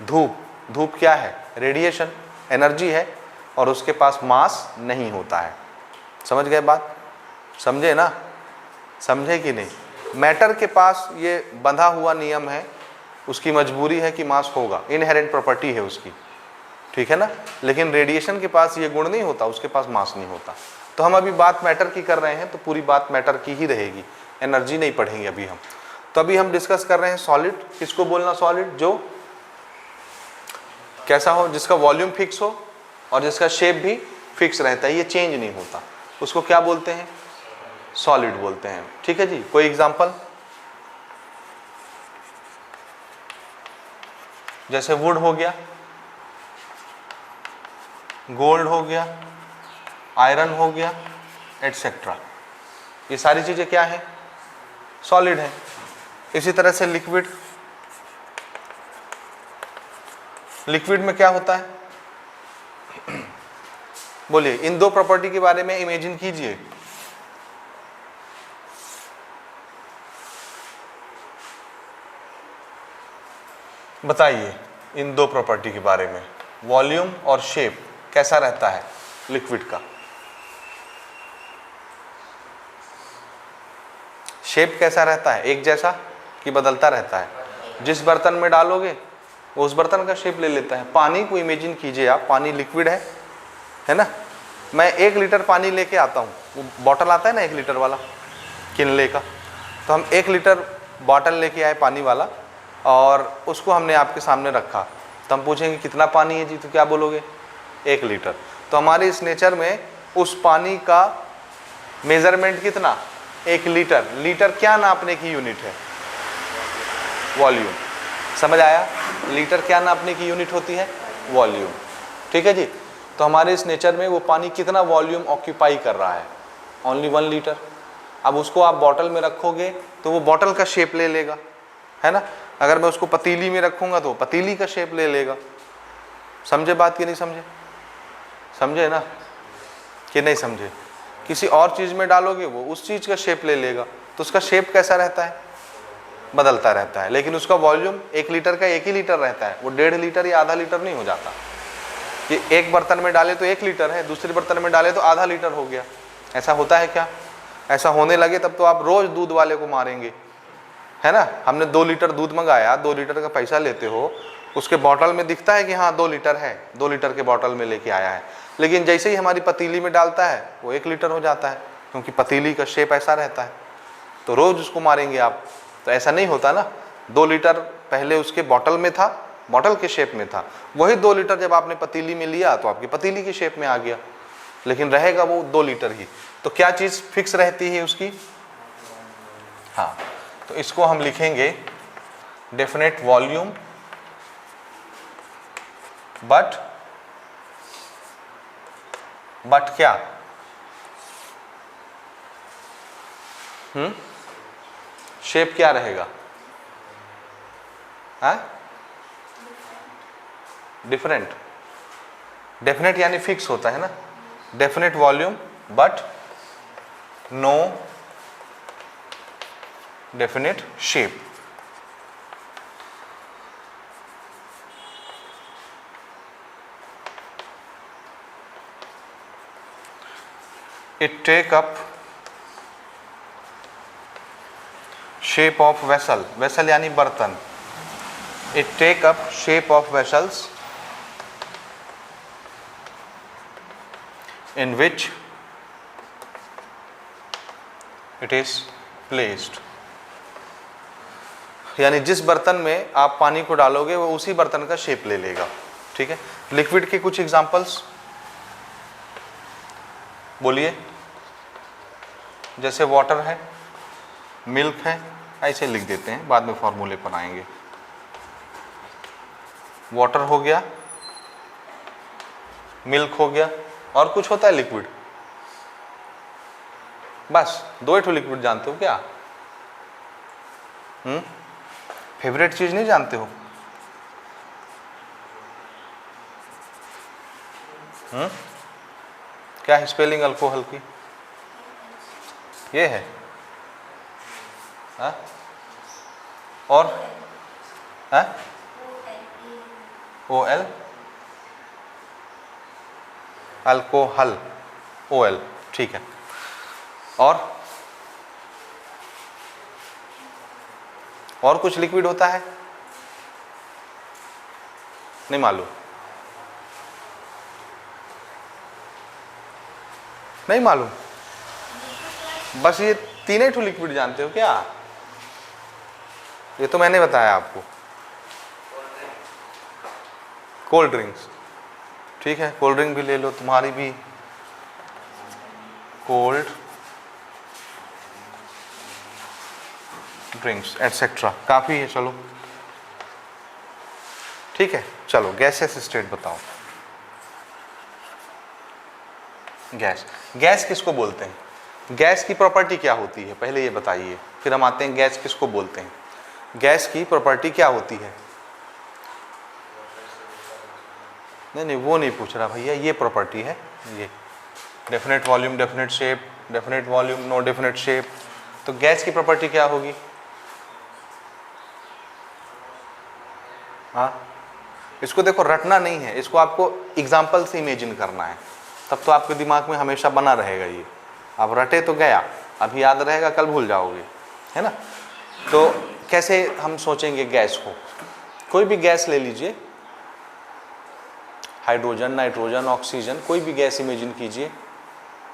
धूप धूप क्या है? रेडिएशन, एनर्जी है, और उसके पास मास नहीं होता है। समझ गए बात? समझे ना? समझे कि नहीं? मैटर के पास ये बंधा हुआ नियम है, उसकी मजबूरी है कि मास होगा, इनहेरेंट प्रॉपर्टी है उसकी, ठीक है ना? लेकिन रेडिएशन के पास ये गुण नहीं होता, उसके पास मास नहीं होता। तो हम अभी बात मैटर की कर रहे हैं तो पूरी बात मैटर की ही रहेगी, एनर्जी नहीं पढ़ेंगे अभी हम। तो अभी हम डिस्कस कर रहे हैं सॉलिड। किसको बोलना सॉलिड? जो कैसा हो, जिसका वॉल्यूम फिक्स हो और जिसका शेप भी फिक्स रहता है, ये चेंज नहीं होता, उसको क्या बोलते हैं? सॉलिड बोलते हैं। ठीक है जी। कोई एग्जांपल? जैसे वुड हो गया, गोल्ड हो गया, आयरन हो गया, एटसेट्रा। ये सारी चीजें क्या है? सॉलिड है। इसी तरह से लिक्विड, लिक्विड में क्या होता है? बोलिए, इन दो प्रॉपर्टी के बारे में इमेजिन कीजिए। बताइए इन दो प्रॉपर्टी के बारे में, वॉल्यूम और शेप कैसा रहता है लिक्विड का? शेप कैसा रहता है? एक जैसा कि बदलता रहता है? जिस बर्तन में डालोगे वो उस बर्तन का शेप ले लेता है। पानी को इमेजिन कीजिए आप, पानी लिक्विड है ना? मैं 1 लीटर पानी लेके आता हूँ, वो बॉटल आता है ना 1 लीटर वाला किनले का, तो हम 1 लीटर बॉटल लेके आए पानी वाला और उसको हमने आपके सामने रखा। तो हम पूछेंगे कितना पानी है जी? तो क्या बोलोगे? 1 लीटर। तो हमारे इस नेचर में उस पानी का मेजरमेंट कितना? 1 लीटर। लीटर क्या नापने की यूनिट है? वॉल्यूम। समझ आया? लीटर क्या नापने की यूनिट होती है? वॉल्यूम। ठीक है जी। तो हमारे इस नेचर में वो पानी कितना वॉल्यूम ऑक्यूपाई कर रहा है? Only 1 litre. अब उसको आप बॉटल में रखोगे तो वो बॉटल का शेप ले लेगा, है ना? अगर मैं उसको पतीली में रखूँगा तो पतीली का शेप ले लेगा। समझे बात कि नहीं समझे? समझे ना कि नहीं समझे? किसी और चीज़ में डालोगे वो उस चीज़ का शेप ले लेगा, तो उसका शेप कैसा रहता है? बदलता रहता है। लेकिन उसका वॉल्यूम 1 लीटर का 1 ही लीटर रहता है, वो 1.5 लीटर या आधा लीटर नहीं हो जाता। कि एक बर्तन में डाले तो 1 लीटर है, दूसरे बर्तन में डाले तो आधा लीटर हो गया। ऐसा होता है क्या? ऐसा होने लगे तब तो आप रोज़ दूध वाले को मारेंगे, है ना? हमने 2 लीटर दूध मंगाया, 2 लीटर का पैसा लेते हो, उसके बॉटल में दिखता है कि हाँ 2 लीटर है, 2 लीटर के बॉटल में लेके आया है। लेकिन जैसे ही हमारी पतीली में डालता है वो 1 लीटर हो जाता है, क्योंकि पतीली का शेप ऐसा रहता है। तो रोज़ उसको मारेंगे आप, तो ऐसा नहीं होता ना। 2 लीटर पहले उसके बॉटल में था, बॉटल के शेप में था। वही 2 लीटर जब आपने पतीली में लिया तो आपकी पतीली की शेप में आ गया, लेकिन रहेगा वो 2 लीटर ही। तो क्या चीज फिक्स रहती है उसकी? हाँ, तो इसको हम लिखेंगे डेफिनेट वॉल्यूम बट क्या? शेप क्या रहेगा? हाँ, डिफरेंट। डेफिनेट यानी फिक्स होता है ना, definite volume but no definite shape. It take up shape of vessel, vessel यानी बर्तन। It take up shape of vessels in which it is placed। यानी जिस बर्तन में आप पानी को डालोगे वो उसी बर्तन का शेप ले लेगा। ठीक है, लिक्विड के कुछ एग्जांपल्स बोलिए। जैसे वाटर है, मिल्क है, ऐसे लिख देते हैं, बाद में फॉर्मूले पर आएंगे। वाटर हो गया, मिल्क हो गया, और कुछ होता है लिक्विड? बस 2 ही लिक्विड जानते हो क्या? फेवरेट चीज नहीं जानते हो? क्या है स्पेलिंग अल्कोहल की? ये है। हा? और हा? OL, अल्कोहल, OL, ठीक है। और कुछ लिक्विड होता है? नहीं मालूम? नहीं मालूम? बस ये 3 ही लिक्विड जानते हो क्या? ये तो मैंने बताया आपको। कोल्ड ड्रिंक्स, ठीक है, कोल्ड ड्रिंक भी ले लो, तुम्हारी भी कोल्ड ड्रिंक्स एटसेट्रा, काफ़ी है। चलो ठीक है, चलो गैसेस स्टेट बताओ। गैस, गैस किसको बोलते हैं? गैस की प्रॉपर्टी क्या होती है पहले ये बताइए, फिर हम आते हैं गैस किसको बोलते हैं। गैस की प्रॉपर्टी क्या होती है? नहीं वो नहीं पूछ रहा भैया, ये प्रॉपर्टी है, ये definite volume, definite shape, definite volume, no definite shape. तो गैस की प्रॉपर्टी क्या होगी? हाँ, इसको देखो रटना नहीं है, इसको आपको एग्जाम्पल से इमेजिन करना है, तब तो आपके दिमाग में हमेशा बना रहेगा ये। आप रटे तो गया, अभी याद रहेगा, कल भूल जाओगे, है ना। तो कैसे हम सोचेंगे गैस को? कोई भी गैस ले लीजिए, हाइड्रोजन, नाइट्रोजन, ऑक्सीजन, कोई भी गैस इमेजिन कीजिए।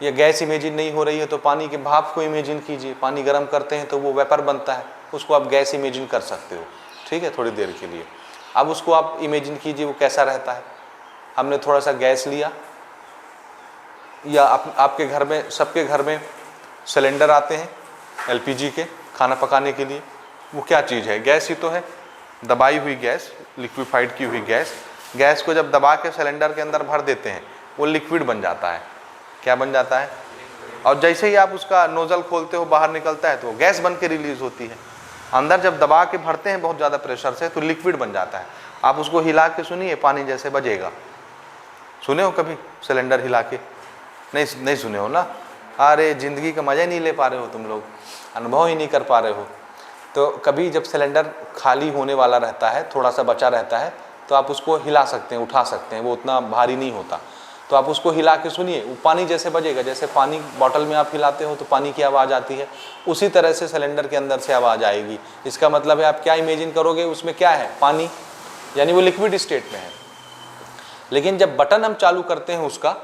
या गैस इमेजिन नहीं हो रही है तो पानी के भाप को इमेजिन कीजिए। पानी गर्म करते हैं तो वो वेपर बनता है, उसको आप गैस इमेजिन कर सकते हो, ठीक है, थोड़ी देर के लिए। अब उसको आप इमेजिन कीजिए वो कैसा रहता है। हमने थोड़ा सा गैस लिया, या आपके घर में, सबके घर में सिलेंडर आते हैं LPG के खाना पकाने के लिए। वो क्या चीज़ है? गैस ही तो है, दबाई हुई गैस, लिक्विफाइड की हुई गैस। गैस को जब दबा के सिलेंडर के अंदर भर देते हैं वो लिक्विड बन जाता है। क्या बन जाता है? और जैसे ही आप उसका नोजल खोलते हो बाहर निकलता है तो गैस बन के रिलीज होती है। अंदर जब दबा के भरते हैं बहुत ज़्यादा प्रेशर से तो लिक्विड बन जाता है। आप उसको हिला के सुनिए, पानी जैसे बजेगा। सुने हो कभी सिलेंडर हिला के? नहीं सुने हो ना। अरे ज़िंदगी का मज़ा ही नहीं ले पा रहे हो तुम लोग, अनुभव ही नहीं कर पा रहे हो। तो कभी जब सिलेंडर खाली होने वाला रहता है, थोड़ा सा बचा रहता है, तो आप उसको हिला सकते हैं, उठा सकते हैं, वो उतना भारी नहीं होता। तो आप उसको हिला के सुनिए, वो पानी जैसे बजेगा। जैसे पानी बॉटल में आप हिलाते हो तो पानी की आवाज़ आती है, उसी तरह से सिलेंडर के अंदर से आवाज़ आएगी। इसका मतलब है आप क्या इमेजिन करोगे, उसमें क्या है? पानी, यानी वो लिक्विड स्टेट में है। लेकिन जब बटन हम चालू करते हैं उसका,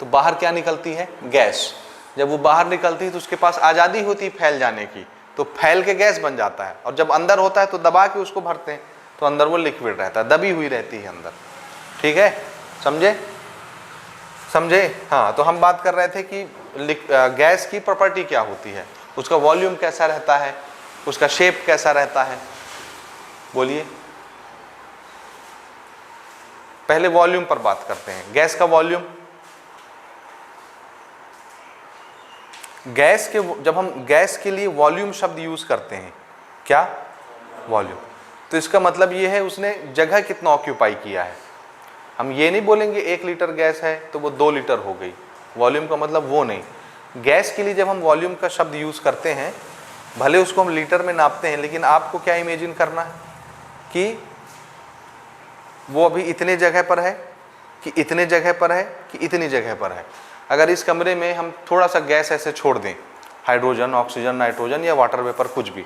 तो बाहर क्या निकलती है? गैस। जब वो बाहर निकलती है तो उसके पास आज़ादी होती है फैल जाने की, तो फैल के गैस बन जाता है। और जब अंदर होता है तो दबा के उसको भरते हैं तो अंदर वो लिक्विड रहता है, दबी हुई रहती है अंदर। ठीक है, समझे समझे? हाँ, तो हम बात कर रहे थे कि गैस की प्रॉपर्टी क्या होती है, उसका वॉल्यूम कैसा रहता है, उसका शेप कैसा रहता है। बोलिए, पहले वॉल्यूम पर बात करते हैं। गैस का वॉल्यूम, गैस के, जब हम गैस के लिए वॉल्यूम शब्द यूज करते हैं, क्या वॉल्यूम, तो इसका मतलब ये है उसने जगह कितना ऑक्यूपाई किया है। हम ये नहीं बोलेंगे 1 लीटर गैस है तो वो 2 लीटर हो गई, वॉल्यूम का मतलब वो नहीं। गैस के लिए जब हम वॉल्यूम का शब्द यूज करते हैं, भले उसको हम लीटर में नापते हैं, लेकिन आपको क्या इमेजिन करना है कि वो अभी इतने जगह पर है, कि इतने जगह पर है, कि इतनी जगह पर है। अगर इस कमरे में हम थोड़ा सा गैस ऐसे छोड़ दें, हाइड्रोजन, ऑक्सीजन, नाइट्रोजन या वाटर वेपर कुछ भी,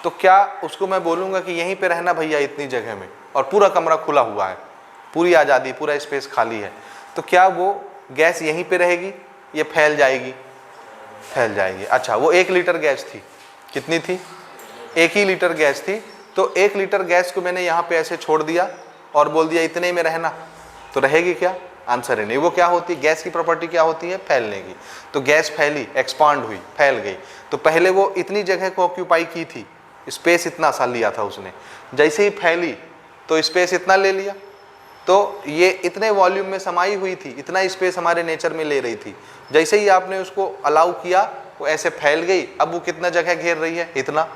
तो क्या उसको मैं बोलूँगा कि यहीं पे रहना भैया इतनी जगह में, और पूरा कमरा खुला हुआ है, पूरी आज़ादी, पूरा स्पेस खाली है, तो क्या वो गैस यहीं पे रहेगी, ये फैल जाएगी? फैल जाएगी। अच्छा, वो 1 लीटर गैस थी, कितनी थी? 1 ही लीटर गैस थी, तो 1 लीटर गैस को मैंने यहाँ पे ऐसे छोड़ दिया और बोल दिया इतने में रहना, तो रहेगी क्या? आंसर है नहीं। वो क्या होती है, गैस की प्रॉपर्टी क्या होती है? फैलने की। तो गैस फैली, एक्सपांड हुई, फैल गई। तो पहले वो इतनी जगह को ऑक्यूपाई की थी, स्पेस इतना सा लिया था उसने, जैसे ही फैली तो स्पेस इतना ले लिया, तो ये इतने वॉल्यूम में समाई हुई थी, इतना स्पेस हमारे नेचर में ले रही थी। जैसे ही आपने उसको अलाउ किया, वो ऐसे फैल गई। अब वो कितना जगह घेर रही है? इतना।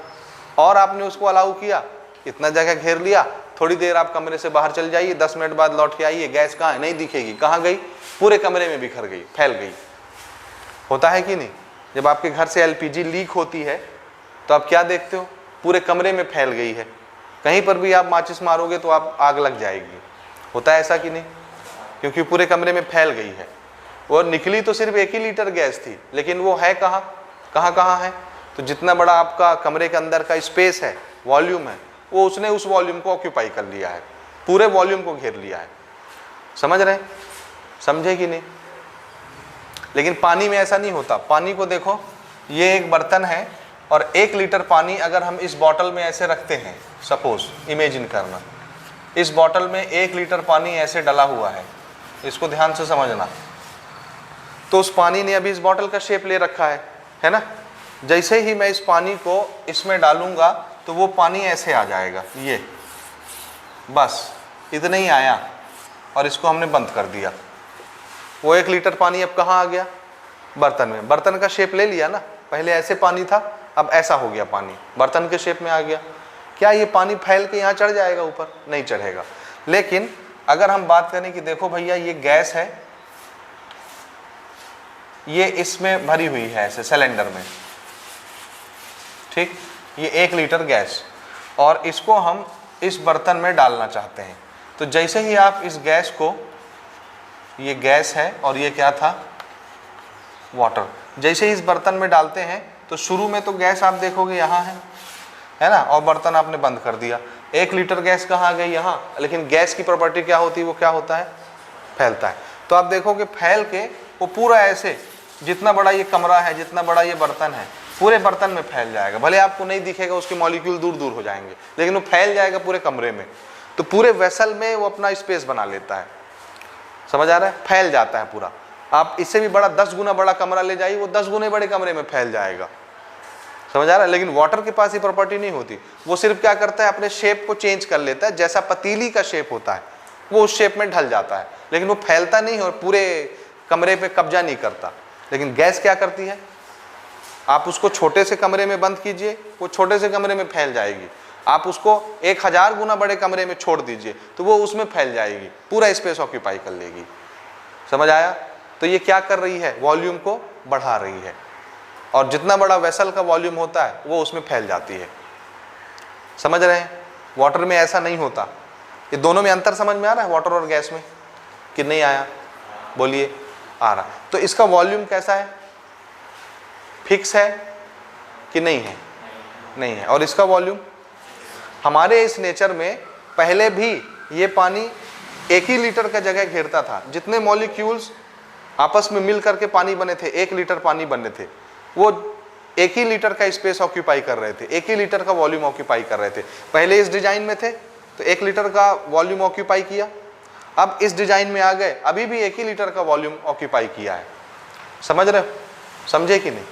और आपने उसको अलाउ किया, इतना जगह घेर लिया। थोड़ी देर आप कमरे से बाहर चल जाइए, 10 मिनट बाद लौट के आइए, गैस कहाँ है? नहीं दिखेगी। कहाँ गई? पूरे कमरे में बिखर गई, फैल गई। होता है कि नहीं? जब आपके घर से एलपीजी लीक होती है तो आप क्या देखते हो? पूरे कमरे में फैल गई है, कहीं पर भी आप माचिस मारोगे तो आप आग लग जाएगी। होता है ऐसा कि नहीं? क्योंकि पूरे कमरे में फैल गई है। और निकली तो सिर्फ 1 ही लीटर गैस थी, लेकिन वो है कहाँ कहाँ है? तो जितना बड़ा आपका कमरे के अंदर का स्पेस है, वॉल्यूम है, वो उसने उस वॉल्यूम को ऑक्यूपाई कर लिया है, पूरे वॉल्यूम को घेर लिया है। समझ रहे हैं? समझे कि नहीं? लेकिन पानी में ऐसा नहीं होता। पानी को देखो, ये एक बर्तन है और 1 लीटर पानी अगर हम इस बॉटल में ऐसे रखते हैं, सपोज इमेजिन करना, इस बॉटल में 1 लीटर पानी ऐसे डला हुआ है, इसको ध्यान से समझना। तो उस पानी ने अभी इस बॉटल का शेप ले रखा है ना? जैसे ही मैं इस पानी को इसमें डालूंगा तो वो पानी ऐसे आ जाएगा, ये बस इतना ही आया, और इसको हमने बंद कर दिया। वो 1 लीटर पानी अब कहाँ आ गया? बर्तन में। बर्तन का शेप ले लिया ना, पहले ऐसे पानी था, अब ऐसा हो गया, पानी बर्तन के शेप में आ गया। क्या ये पानी फैल के यहाँ चढ़ जाएगा ऊपर? नहीं चढ़ेगा। लेकिन अगर हम बात करें कि देखो भैया ये गैस है, ये इसमें भरी हुई है ऐसे सिलेंडर में, ठीक, ये 1 लीटर गैस, और इसको हम इस बर्तन में डालना चाहते हैं। तो जैसे ही आप इस गैस को, ये गैस है और ये क्या था? वाटर, जैसे ही इस बर्तन में डालते हैं तो शुरू में तो गैस आप देखोगे यहाँ है ना, और बर्तन आपने बंद कर दिया। 1 लीटर गैस कहाँ गई? यहाँ। लेकिन गैस की प्रॉपर्टी क्या होती है? वो क्या होता है? फैलता है। तो आप देखोगे फैल के वो पूरा ऐसे, जितना बड़ा ये कमरा है, जितना बड़ा ये बर्तन है, पूरे बर्तन में फैल जाएगा। भले आपको नहीं दिखेगा, उसके मॉलिक्यूल दूर दूर हो जाएंगे, लेकिन वो फैल जाएगा पूरे कमरे में। तो पूरे वेसल में वो अपना स्पेस बना लेता है। समझ आ रहा है? फैल जाता है पूरा। आप इससे भी बड़ा 10 गुना बड़ा कमरा ले जाइए, वो 10 गुने बड़े कमरे में फैल जाएगा। समझ आ रहा है? लेकिन वाटर के पास ये प्रॉपर्टी नहीं होती। वो सिर्फ क्या करता है, अपने शेप को चेंज कर लेता है। जैसा पतीली का शेप होता है वो उस शेप में ढल जाता है, लेकिन वो फैलता नहीं और पूरे कमरे पे कब्जा नहीं करता। लेकिन गैस क्या करती है? आप उसको छोटे से कमरे में बंद कीजिए, वो छोटे से कमरे में फैल जाएगी। आप उसको 1000 गुना बड़े कमरे में छोड़ दीजिए तो वो उसमें फैल जाएगी, पूरा स्पेस ऑक्यूपाई कर लेगी। समझ आया? तो ये क्या कर रही है? वॉल्यूम को बढ़ा रही है, और जितना बड़ा वेसल का वॉल्यूम होता है वो उसमें फैल जाती है। समझ रहे हैं? वाटर में ऐसा नहीं होता। ये दोनों में अंतर समझ में आ रहा है, वाटर और गैस में, कि नहीं आया? बोलिए, आ रहा। तो इसका वॉल्यूम कैसा है? फिक्स है कि नहीं है? नहीं है। और इसका वॉल्यूम, हमारे इस नेचर में पहले भी ये पानी 1 ही लीटर का जगह घेरता था। जितने मॉलिक्यूल्स आपस में मिल करके पानी बने थे, 1 लीटर पानी बने थे, वो 1 ही लीटर का स्पेस ऑक्यूपाई कर रहे थे, 1 ही लीटर का वॉल्यूम ऑक्यूपाई कर रहे थे। पहले इस डिजाइन में थे, तो 1 लीटर का वॉल्यूम ऑक्यूपाई किया। अब इस डिजाइन में आ गए, अभी भी 1 ही लीटर का वॉल्यूम ऑक्यूपाई किया है। समझ रहे हो? समझे कि नहीं?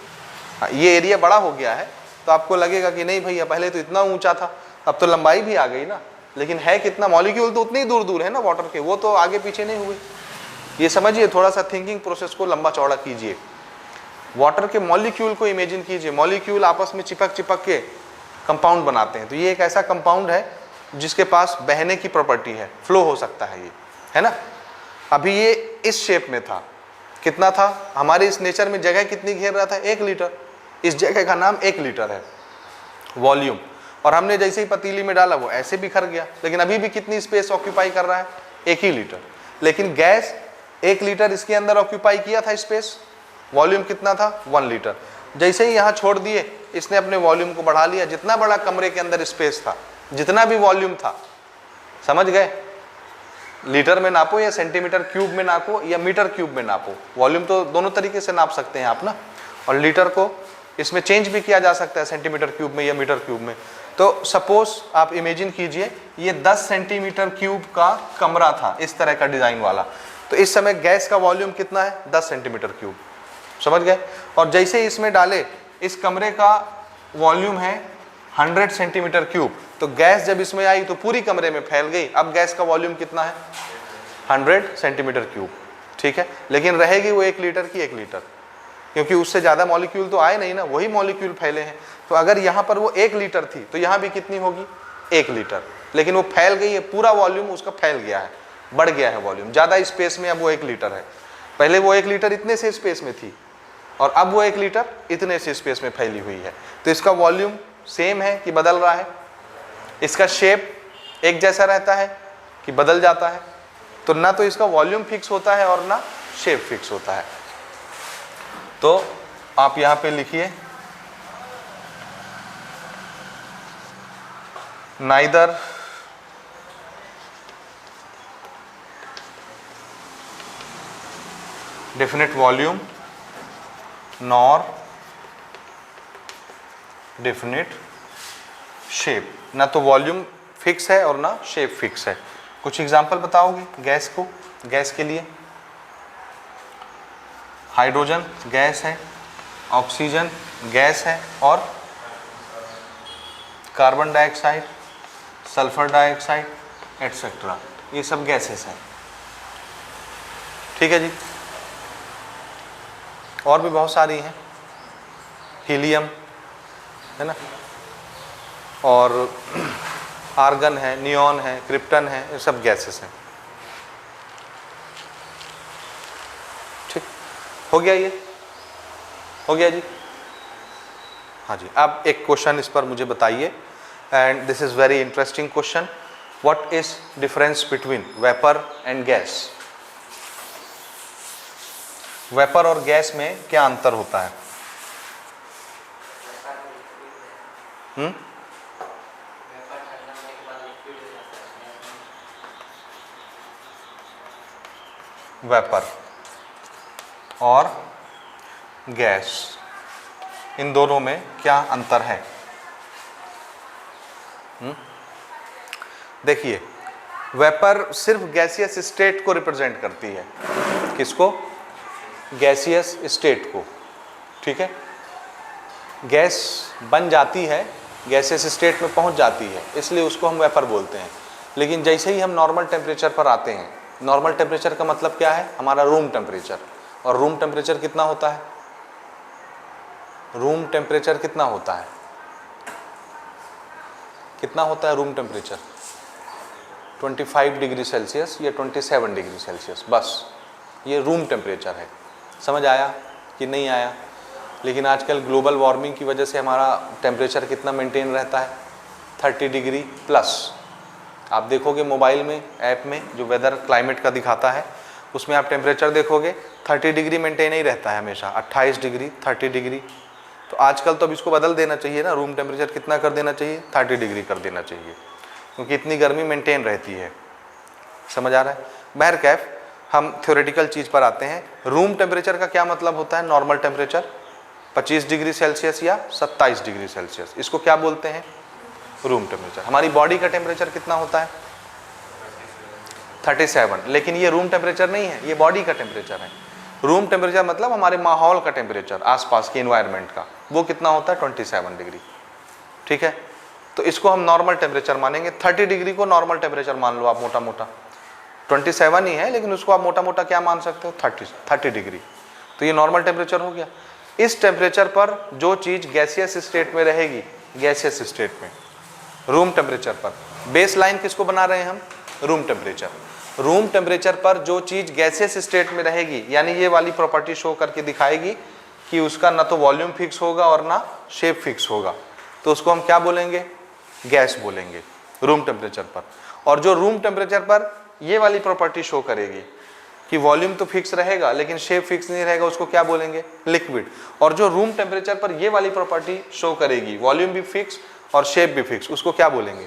हाँ, ये एरिया बड़ा हो गया है तो आपको लगेगा कि नहीं भैया पहले तो इतना ऊंचा था, अब तो लंबाई भी आ गई ना, लेकिन है कितना, मॉलिक्यूल तो उतने ही दूर दूर है ना वाटर के, वो तो आगे पीछे नहीं हुए। ये समझिए, थोड़ा सा थिंकिंग प्रोसेस को लंबा चौड़ा कीजिए। वाटर के मॉलिक्यूल को इमेजिन कीजिए, मॉलिक्यूल आपस में चिपक चिपक के कंपाउंड बनाते हैं। तो ये एक ऐसा कंपाउंड है जिसके पास बहने की प्रॉपर्टी है, फ्लो हो सकता है, ये है ना। अभी ये इस शेप में था, कितना था, हमारे इस नेचर में जगह कितनी घेर रहा था, 1 लीटर। इस जगह का नाम 1 लीटर है वॉल्यूम। और हमने जैसे ही पतीली में डाला वो ऐसे बिखर गया, लेकिन अभी भी कितनी स्पेस ऑक्यूपाई कर रहा है, 1 ही लीटर। लेकिन गैस 1 लीटर इसके अंदर ऑक्यूपाई किया था स्पेस, वॉल्यूम कितना था, 1 लीटर। जैसे ही यहाँ छोड़ दिए, इसने अपने वॉल्यूम को बढ़ा लिया, जितना बड़ा कमरे के अंदर स्पेस था, जितना भी वॉल्यूम था, समझ गए, लीटर में नापो या सेंटीमीटर क्यूब में नापो या मीटर क्यूब में नापो, वॉल्यूम तो दोनों तरीके से नाप सकते हैं आप ना। और लीटर को इसमें चेंज भी किया जा सकता है सेंटीमीटर क्यूब में या मीटर क्यूब में। तो सपोज आप इमेजिन कीजिए ये 10 सेंटीमीटर क्यूब का कमरा था, इस तरह का डिजाइन वाला। तो इस समय गैस का वॉल्यूम कितना है, 10 सेंटीमीटर क्यूब, समझ गए। और जैसे ही इसमें डाले, इस कमरे का वॉल्यूम है 100 सेंटीमीटर क्यूब, तो गैस जब इसमें आई तो पूरी कमरे में फैल गई। अब गैस का वॉल्यूम कितना है, 100 सेंटीमीटर क्यूब, ठीक है। लेकिन रहेगी वो 1 लीटर की 1 लीटर, क्योंकि उससे ज़्यादा मॉलिक्यूल तो आए नहीं ना, वही मॉलिक्यूल फैले हैं। तो अगर यहाँ पर वो 1 लीटर थी तो यहाँ भी कितनी होगी, 1 लीटर। लेकिन वो फैल गई है, पूरा वॉल्यूम उसका फैल गया है, बढ़ गया है वॉल्यूम, ज़्यादा स्पेस में अब वो 1 लीटर है। पहले वो 1 लीटर इतने से स्पेस में थी और अब वो 1 लीटर इतने से स्पेस में फैली हुई है। तो इसका वॉल्यूम सेम है कि बदल रहा है, इसका शेप एक जैसा रहता है कि बदल जाता है। तो ना तो इसका वॉल्यूम फिक्स होता है और ना शेप फिक्स होता है। तो आप यहां पे लिखिए, neither definite volume nor definite shape, ना तो वॉल्यूम फिक्स है और ना शेप फिक्स है। कुछ एग्जांपल बताओगे गैस को, गैस के लिए? हाइड्रोजन गैस है, ऑक्सीजन गैस है, और carbon dioxide, sulphur dioxide etcetera, ये सब गैसेस हैं, ठीक है जी। और भी बहुत सारी हैं, हीलियम है ना, और आर्गन है, नियॉन है, क्रिप्टन है, ये सब गैसेस हैं, ठीक हो गया, ये हो गया जी। हाँ जी, अब एक क्वेश्चन इस पर मुझे बताइए, and this is very interesting question. What is difference between vapour and gas? Vapour और गैस में क्या अंतर होता है? वेपर और गैस, इन दोनों में क्या अंतर है? देखिए, वेपर सिर्फ गैसियस स्टेट को रिप्रेजेंट करती है। किसको? गैसियस स्टेट को, ठीक है। गैस बन जाती है, गैसियस स्टेट में पहुंच जाती है, इसलिए उसको हम वेपर बोलते हैं। लेकिन जैसे ही हम नॉर्मल टेम्परेचर पर आते हैं, नॉर्मल टेम्परेचर का मतलब क्या है? हमारा रूम टेम्परेचर। और रूम टेम्परेचर कितना होता है? रूम टेम्परेचर कितना होता है? कितना होता है रूम टेम्परेचर? 25 डिग्री सेल्सियस या 27 डिग्री सेल्सियस, बस ये रूम टेम्परेचर है। समझ आया कि नहीं आया? लेकिन आजकल ग्लोबल वार्मिंग की वजह से हमारा टेम्परेचर कितना मेंटेन रहता है? 30 डिग्री प्लस। आप देखोगे मोबाइल में, ऐप में जो वेदर क्लाइमेट का दिखाता है, उसमें आप टेम्परेचर देखोगे 30 डिग्री मेंटेन ही रहता है हमेशा, 28 डिग्री, 30 डिग्री। तो आजकल तो अब इसको बदल देना चाहिए ना, रूम टेम्परेचर कितना कर देना चाहिए? 30 डिग्री कर देना चाहिए, क्योंकि इतनी गर्मी मेंटेन रहती है। समझ आ रहा है? बहरकैफ हम थ्योरेटिकल चीज़ पर आते हैं। रूम टेम्परेचर का क्या मतलब होता है? नॉर्मल टेम्परेचर 25 डिग्री सेल्सियस या 27 डिग्री सेल्सियस, इसको क्या बोलते हैं? Room temperature. हमारी बॉडी का टेम्परेचर कितना होता है? 37, लेकिन ये रूम टेम्परेचर नहीं है, ये बॉडी का टेम्परेचर है। रूम टेम्परेचर मतलब हमारे माहौल का टेम्परेचर, आसपास के इन्वायरमेंट का, वो कितना होता है? 27 डिग्री। ठीक है, तो इसको हम नॉर्मल टेम्परेचर मानेंगे। 30 डिग्री को नॉर्मल टेम्परेचर मान लो आप, मोटा मोटा 27 ही है, लेकिन उसको आप मोटा मोटा क्या मान सकते हो? 30 डिग्री। तो ये नॉर्मल टेम्परेचर हो गया। इस टेम्परेचर पर जो चीज़ गैसियस स्टेट में रहेगी, गैसियस स्टेट में, रूम टेम्परेचर पर, बेस लाइन किसको बना रहे हैं हम? Room temperature. रूम टेम्परेचर पर जो चीज़ गैसियस स्टेट में रहेगी, यानी ये वाली प्रॉपर्टी शो करके दिखाएगी कि उसका ना तो वॉल्यूम फिक्स होगा और ना शेप फिक्स होगा, तो उसको हम क्या बोलेंगे? गैस बोलेंगे, रूम टेम्परेचर पर। और जो रूम टेम्परेचर पर ये वाली प्रॉपर्टी शो करेगी कि वॉल्यूम तो फिक्स रहेगा लेकिन शेप फिक्स नहीं रहेगा, उसको क्या बोलेंगे? लिक्विड। और जो रूम टेम्परेचर पर ये वाली प्रॉपर्टी शो करेगी, वॉल्यूम भी फिक्स और शेप भी फिक्स, उसको क्या बोलेंगे?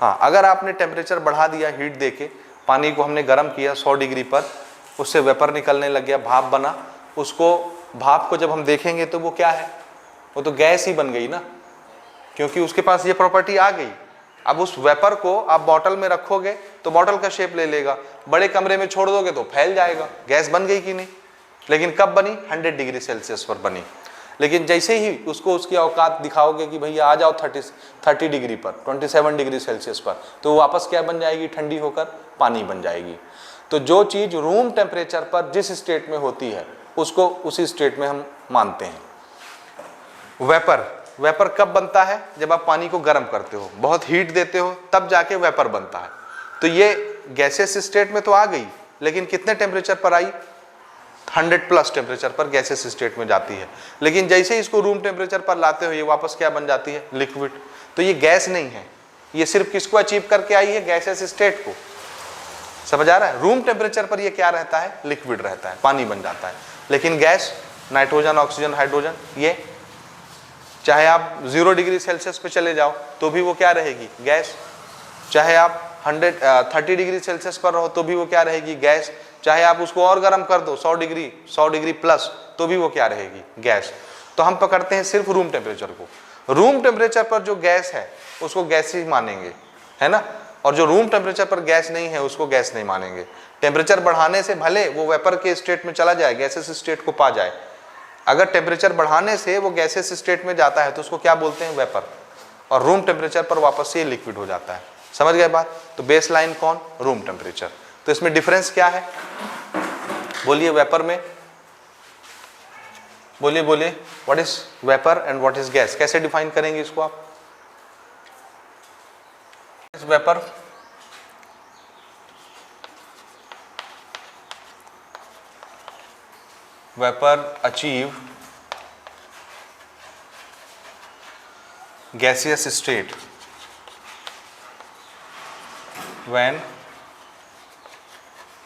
हाँ, अगर आपने टेम्परेचर बढ़ा दिया, हीट देके पानी को हमने गर्म किया 100 डिग्री पर, उससे वेपर निकलने लग गया, भाप बना, उसको भाप को जब हम देखेंगे तो वो क्या है? वो तो गैस ही बन गई ना, क्योंकि उसके पास ये प्रॉपर्टी आ गई। अब उस वेपर को आप बॉटल में रखोगे तो बॉटल का शेप ले लेगा, बड़े कमरे में छोड़ दोगे तो फैल जाएगा। गैस बन गई कि नहीं? लेकिन कब बनी? 100 डिग्री सेल्सियस पर बनी। लेकिन जैसे ही उसको उसकी औकात दिखाओगे कि भैया आ जाओ 30 डिग्री पर, 27 डिग्री सेल्सियस पर, तो वापस क्या बन जाएगी? ठंडी होकर पानी बन जाएगी। तो जो चीज़ रूम टेम्परेचर पर जिस स्टेट में होती है उसको उसी स्टेट में हम मानते हैं। वेपर, वेपर कब बनता है? जब आप पानी को गर्म करते हो, बहुत हीट देते हो, तब जाके वेपर बनता है। तो ये गैसेस स्टेट में तो आ गई, लेकिन कितने टेम्परेचर पर आई? 100+ टेम्परेचर पर गैसेस स्टेट में जाती है। लेकिन जैसे ही इसको रूम टेम्परेचर पर लाते हो, ये वापस क्या बन जाती है? लिक्विड। तो ये गैस नहीं है, ये सिर्फ किसको अचीव करके आई है? गैसेस स्टेट को। समझ आ रहा है? रूम टेम्परेचर पर ये क्या रहता है? लिक्विड रहता है, पानी बन जाता है। लेकिन गैस, नाइट्रोजन, ऑक्सीजन, हाइड्रोजन, ये चाहे आप 0 डिग्री सेल्सियस पे चले जाओ तो भी वो क्या रहेगी? गैस। चाहे आप 30 डिग्री सेल्सियस पर रहो तो भी वो क्या रहेगी? गैस। चाहे आप उसको और गर्म कर दो 100 डिग्री प्लस, तो भी वो क्या रहेगी? गैस। तो हम पकड़ते हैं सिर्फ रूम टेम्परेचर को। रूम टेम्परेचर पर जो गैस है उसको गैस ही मानेंगे, है ना? और जो रूम टेम्परेचर पर गैस नहीं है उसको गैस नहीं मानेंगे। टेम्परेचर बढ़ाने से भले वो वेपर के स्टेट में चला जाए, गैसेस स्टेट को पा जाए, अगर टेम्परेचर बढ़ाने से वो गैसेस स्टेट में जाता है तो उसको क्या बोलते हैं? वेपर। और रूम टेम्परेचर पर वापस से लिक्विड हो जाता है। समझ गए बात? तो बेस लाइन कौन? Room temperature. तो इसमें डिफरेंस क्या है? बोलिए वेपर में, बोलिए बोलिए, what is vapour and what is gas? कैसे डिफाइन करेंगे इसको आप? Vapour, vapour achieve gaseous state when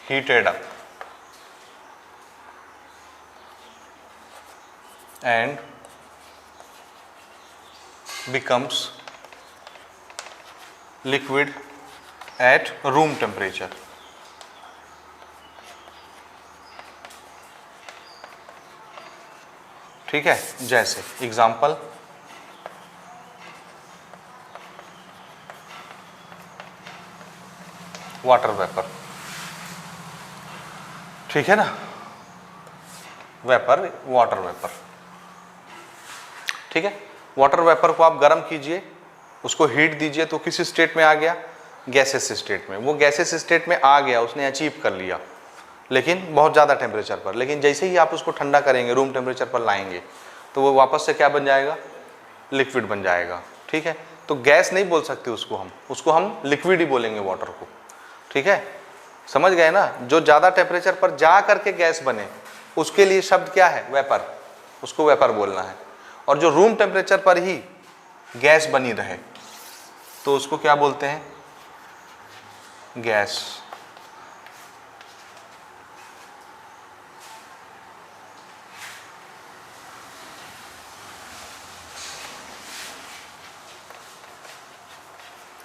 heated up and becomes liquid at room temperature. ठीक है, जैसे एग्जाम्पल, वाटर वेपर, ठीक है ना? वेपर, वाटर वेपर, ठीक है। वाटर वेपर को आप गर्म कीजिए, उसको हीट दीजिए तो किस स्टेट में आ गया? गैसेस स्टेट में। वो गैसेस स्टेट में आ गया, उसने अचीव कर लिया, लेकिन बहुत ज़्यादा टेम्परेचर पर। लेकिन जैसे ही आप उसको ठंडा करेंगे, रूम टेम्परेचर पर लाएंगे, तो वो वापस से क्या बन जाएगा? लिक्विड बन जाएगा, ठीक है। तो गैस नहीं बोल सकते उसको हम लिक्विड ही बोलेंगे वाटर को, ठीक है। समझ गए ना? जो ज़्यादा टेम्परेचर पर जा करके गैस बने उसके लिए शब्द क्या है? वेपर, उसको वेपर बोलना है। और जो रूम टेम्परेचर पर ही गैस बनी रहे तो उसको क्या बोलते हैं? Gas.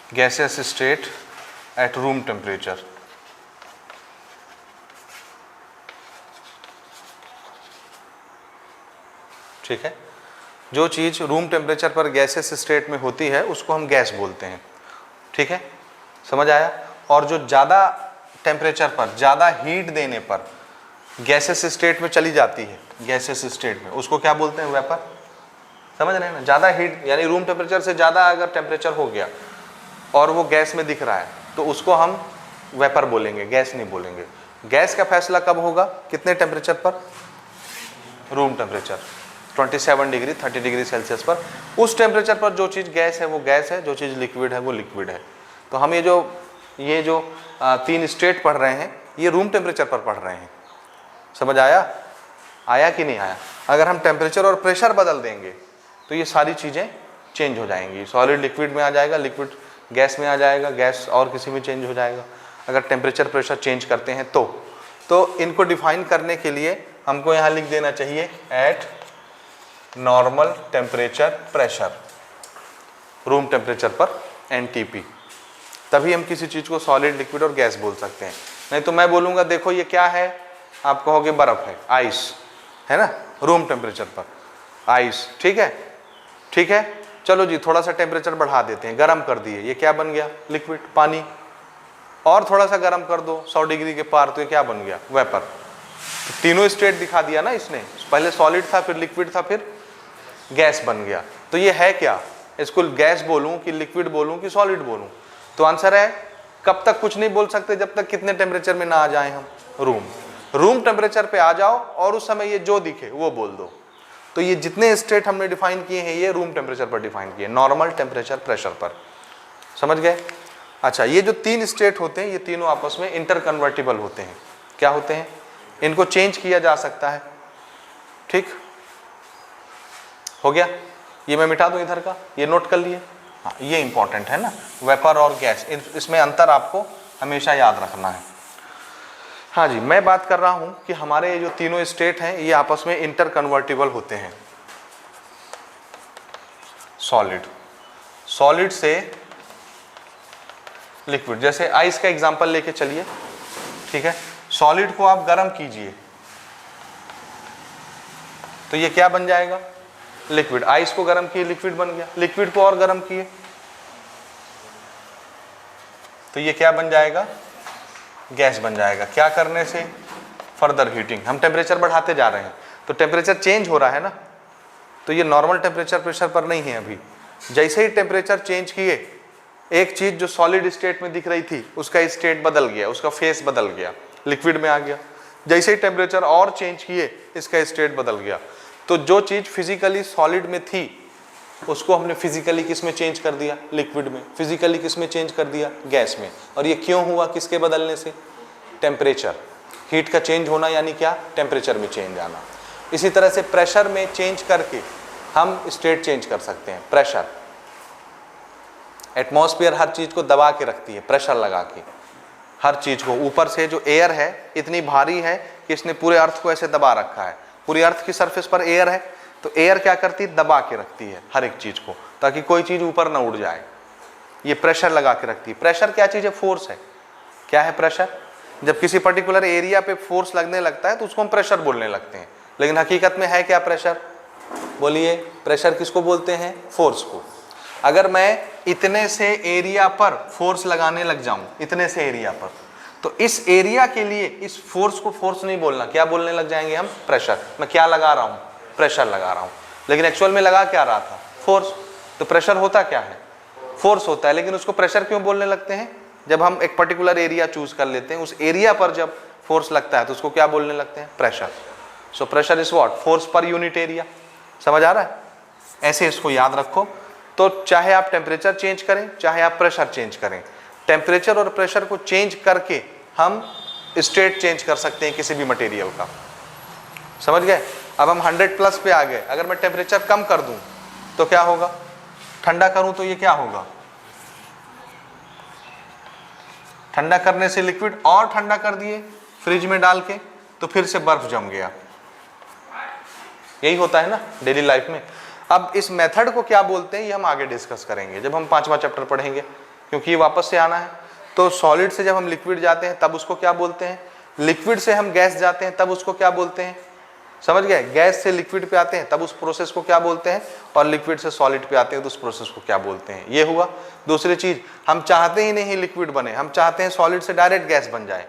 Gaseous state at room temperature, ठीक है। जो चीज़ रूम टेम्परेचर पर गैसेस स्टेट में होती है उसको हम गैस बोलते हैं, ठीक है, समझ आया। और जो ज़्यादा टेम्परेचर पर, ज़्यादा हीट देने पर गैसेस स्टेट में चली जाती है, गैसेस स्टेट में, उसको क्या बोलते हैं? वेपर। समझ रहे हैं ना? ज़्यादा हीट यानी रूम टेम्परेचर से ज़्यादा अगर टेम्परेचर हो गया और वो गैस में दिख रहा है तो उसको हम वेपर बोलेंगे, गैस नहीं बोलेंगे। गैस का फैसला कब होगा? कितने टेम्परेचर पर? Room temperature 27 degree 30 degree Celsius पर। उस टेम्परेचर पर जो चीज़ गैस है वो गैस है, जो चीज़ लिक्विड है वो लिक्विड है। तो हम ये जो 3 स्टेट पढ़ रहे हैं ये रूम टेम्परेचर पर पढ़ रहे हैं। समझ आया कि नहीं आया? अगर हम टेम्परेचर और प्रेशर बदल देंगे तो ये सारी चीज़ें चेंज हो जाएंगी। सॉलिड लिक्विड में आ जाएगा, लिक्विड गैस में आ जाएगा, गैस और किसी में चेंज हो जाएगा अगर टेम्परेचर प्रेशर चेंज करते हैं तो इनको डिफाइन करने के लिए हमको यहाँ लिख देना चाहिए eight normal temperature pressure, room temperature पर NTP। तभी हम किसी चीज़ को सॉलिड, लिक्विड और गैस बोल सकते हैं। नहीं तो मैं बोलूँगा देखो ये क्या है, आप कहोगे बर्फ़ है, आइस है ना, रूम टेम्परेचर पर आइस, ठीक है। चलो जी थोड़ा सा टेम्परेचर बढ़ा देते हैं, गर्म कर दिए, ये क्या बन गया? लिक्विड, पानी। और थोड़ा सा गर्म कर दो 100 डिग्री के पार तो ये क्या बन गया? वेपर। तो तीनों स्टेट दिखा दिया ना इसने, पहले सॉलिड था, फिर लिक्विड था, फिर गैस बन गया। तो ये है क्या? इसको गैस बोलूं कि लिक्विड बोलूं कि सॉलिड बोलूं? तो आंसर है कब तक कुछ नहीं बोल सकते, जब तक कितने टेम्परेचर में ना आ जाए हम? रूम टेम्परेचर पे आ जाओ और उस समय ये जो दिखे वो बोल दो। तो ये जितने स्टेट हमने डिफाइन किए हैं ये रूम टेम्परेचर पर डिफाइन किए, नॉर्मल टेम्परेचर प्रेशर पर। समझ गए? अच्छा, ये जो 3 स्टेट होते हैं ये तीनों आपस में इंटरकन्वर्टिबल होते हैं। क्या होते हैं? इनको चेंज किया जा सकता है। ठीक हो गया? ये मैं मिटा दूं इधर का, ये नोट कर लिए। हाँ, ये इंपॉर्टेंट है ना, वेपर और गैस, इसमें अंतर आपको हमेशा याद रखना है। हाँ जी, मैं बात कर रहा हूं कि हमारे ये जो तीनों स्टेट हैं ये आपस में इंटरकन्वर्टिबल होते हैं। सॉलिड से लिक्विड, जैसे आइस का एग्जांपल लेके चलिए, ठीक है। सॉलिड को आप गर्म कीजिए तो ये क्या बन जाएगा? लिक्विड। आइस को गर्म किए, लिक्विड बन गया। लिक्विड को और गर्म किए तो ये क्या बन जाएगा? गैस बन जाएगा। क्या करने से? Further heating. हम टेम्परेचर बढ़ाते जा रहे हैं तो टेम्परेचर चेंज हो रहा है ना, तो ये नॉर्मल टेम्परेचर प्रेशर पर नहीं है अभी। जैसे ही टेम्परेचर चेंज किए, एक चीज जो सॉलिड स्टेट में दिख रही थी उसका स्टेट बदल गया, उसका फेस बदल गया, लिक्विड में आ गया। जैसे ही टेम्परेचर और चेंज किए इसका स्टेट बदल गया। तो जो चीज फिजिकली सॉलिड में थी उसको हमने फिजिकली किस में चेंज कर दिया? लिक्विड में। फिजिकली किस में चेंज कर दिया? गैस में। और ये क्यों हुआ? किसके बदलने से? टेम्परेचर, हीट का चेंज होना, यानी क्या? टेम्परेचर में चेंज आना। इसी तरह से प्रेशर में चेंज करके हम स्टेट चेंज कर सकते हैं। प्रेशर, एटमॉस्फेयर हर चीज को दबा के रखती है, प्रेशर लगा के हर चीज को। ऊपर से जो एयर है इतनी भारी है कि इसने पूरे अर्थ को ऐसे दबा रखा है। पूरी अर्थ की सरफेस पर एयर है, तो एयर क्या करती है? दबा के रखती है हर एक चीज को, ताकि कोई चीज ऊपर ना उड़ जाए। ये प्रेशर लगा के रखती है। प्रेशर क्या चीज है? फोर्स है। क्या है प्रेशर? जब किसी पर्टिकुलर एरिया पे फोर्स लगने लगता है तो उसको हम प्रेशर बोलने लगते हैं। लेकिन हकीकत में है क्या प्रेशर? बोलिए, प्रेशर किसको बोलते हैं? फोर्स को। अगर मैं इतने से एरिया पर फोर्स लगाने लग जाऊं, इतने से एरिया पर, तो इस एरिया के लिए इस फोर्स को फोर्स नहीं बोलना, क्या बोलने लग जाएंगे हम? प्रेशर। मैं क्या लगा रहा हूं? प्रेशर लगा रहा हूं। लेकिन एक्चुअल में लगा क्या रहा था? फोर्स। तो प्रेशर होता क्या है? फोर्स होता है। लेकिन उसको प्रेशर क्यों बोलने लगते हैं? जब हम एक पर्टिकुलर एरिया चूज कर लेते हैं, उस एरिया पर जब फोर्स लगता है तो उसको क्या बोलने लगते हैं? Pressure. So pressure is what? Force per unit area. समझ आ रहा है? ऐसे इसको याद रखो। तो चाहे आप टेम्परेचर चेंज करें, चाहे आप प्रेशर चेंज करें, टेम्परेचर और प्रेशर को चेंज करके हम स्टेट चेंज कर सकते हैं किसी भी मटेरियल का। समझ गए? अब हम 100+ पे आ गए। अगर मैं टेम्परेचर कम कर दूं तो क्या होगा? ठंडा करूं तो ये क्या होगा? ठंडा करने से लिक्विड, और ठंडा कर दिए फ्रिज में डाल के तो फिर से बर्फ जम गया। यही होता है ना डेली लाइफ में। अब इस मेथड को क्या बोलते हैं ये हम आगे डिस्कस करेंगे जब हम 5वां चैप्टर पढ़ेंगे, क्योंकि ये वापस से आना है। तो सॉलिड से जब हम लिक्विड जाते हैं तब उसको क्या बोलते हैं? लिक्विड से हम गैस जाते हैं तब उसको क्या बोलते हैं? समझ गए? गैस से लिक्विड पे आते हैं तब उस प्रोसेस को क्या बोलते हैं, और लिक्विड से सॉलिड पे आते हैं तो उस प्रोसेस को क्या बोलते हैं। ये हुआ। दूसरी चीज, हम चाहते ही नहीं लिक्विड बने, हम चाहते हैं सॉलिड से डायरेक्ट गैस बन जाए,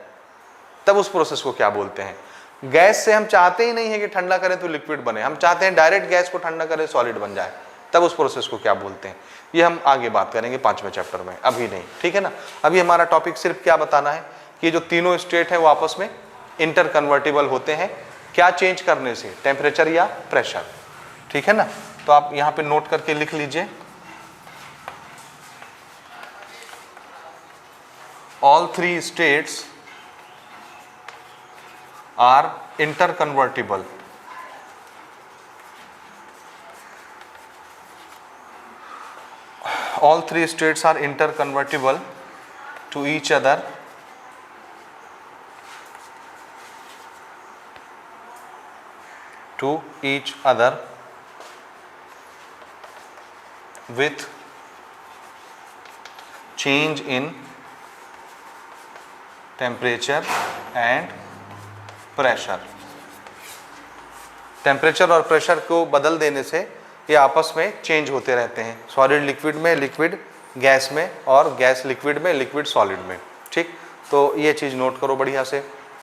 तब उस प्रोसेस को क्या बोलते हैं। गैस से हम चाहते ही नहीं है कि ठंडा करें तो लिक्विड बने, हम चाहते हैं डायरेक्ट गैस को ठंडा करें सॉलिड बन जाए, तब उस प्रोसेस को क्या बोलते हैं। ये हम आगे बात करेंगे 5वें चैप्टर में, अभी नहीं, ठीक है ना। अभी हमारा टॉपिक सिर्फ क्या बताना है कि जो तीनों स्टेट है वो आपस में इंटर कन्वर्टिबल होते हैं, क्या चेंज करने से, टेम्परेचर या प्रेशर, ठीक है ना। तो आप यहां पे नोट करके लिख लीजिए, all 3 states are interconvertible. All 3 states are interconvertible to each other with change in temperature and pressure। Temperature और प्रेशर को बदल देने से ये आपस में चेंज होते रहते हैं, सॉलिड लिक्विड में, लिक्विड गैस में, और गैस लिक्विड में, लिक्विड सॉलिड में, ठीक। तो ये चीज़ नोट करो बढ़िया से।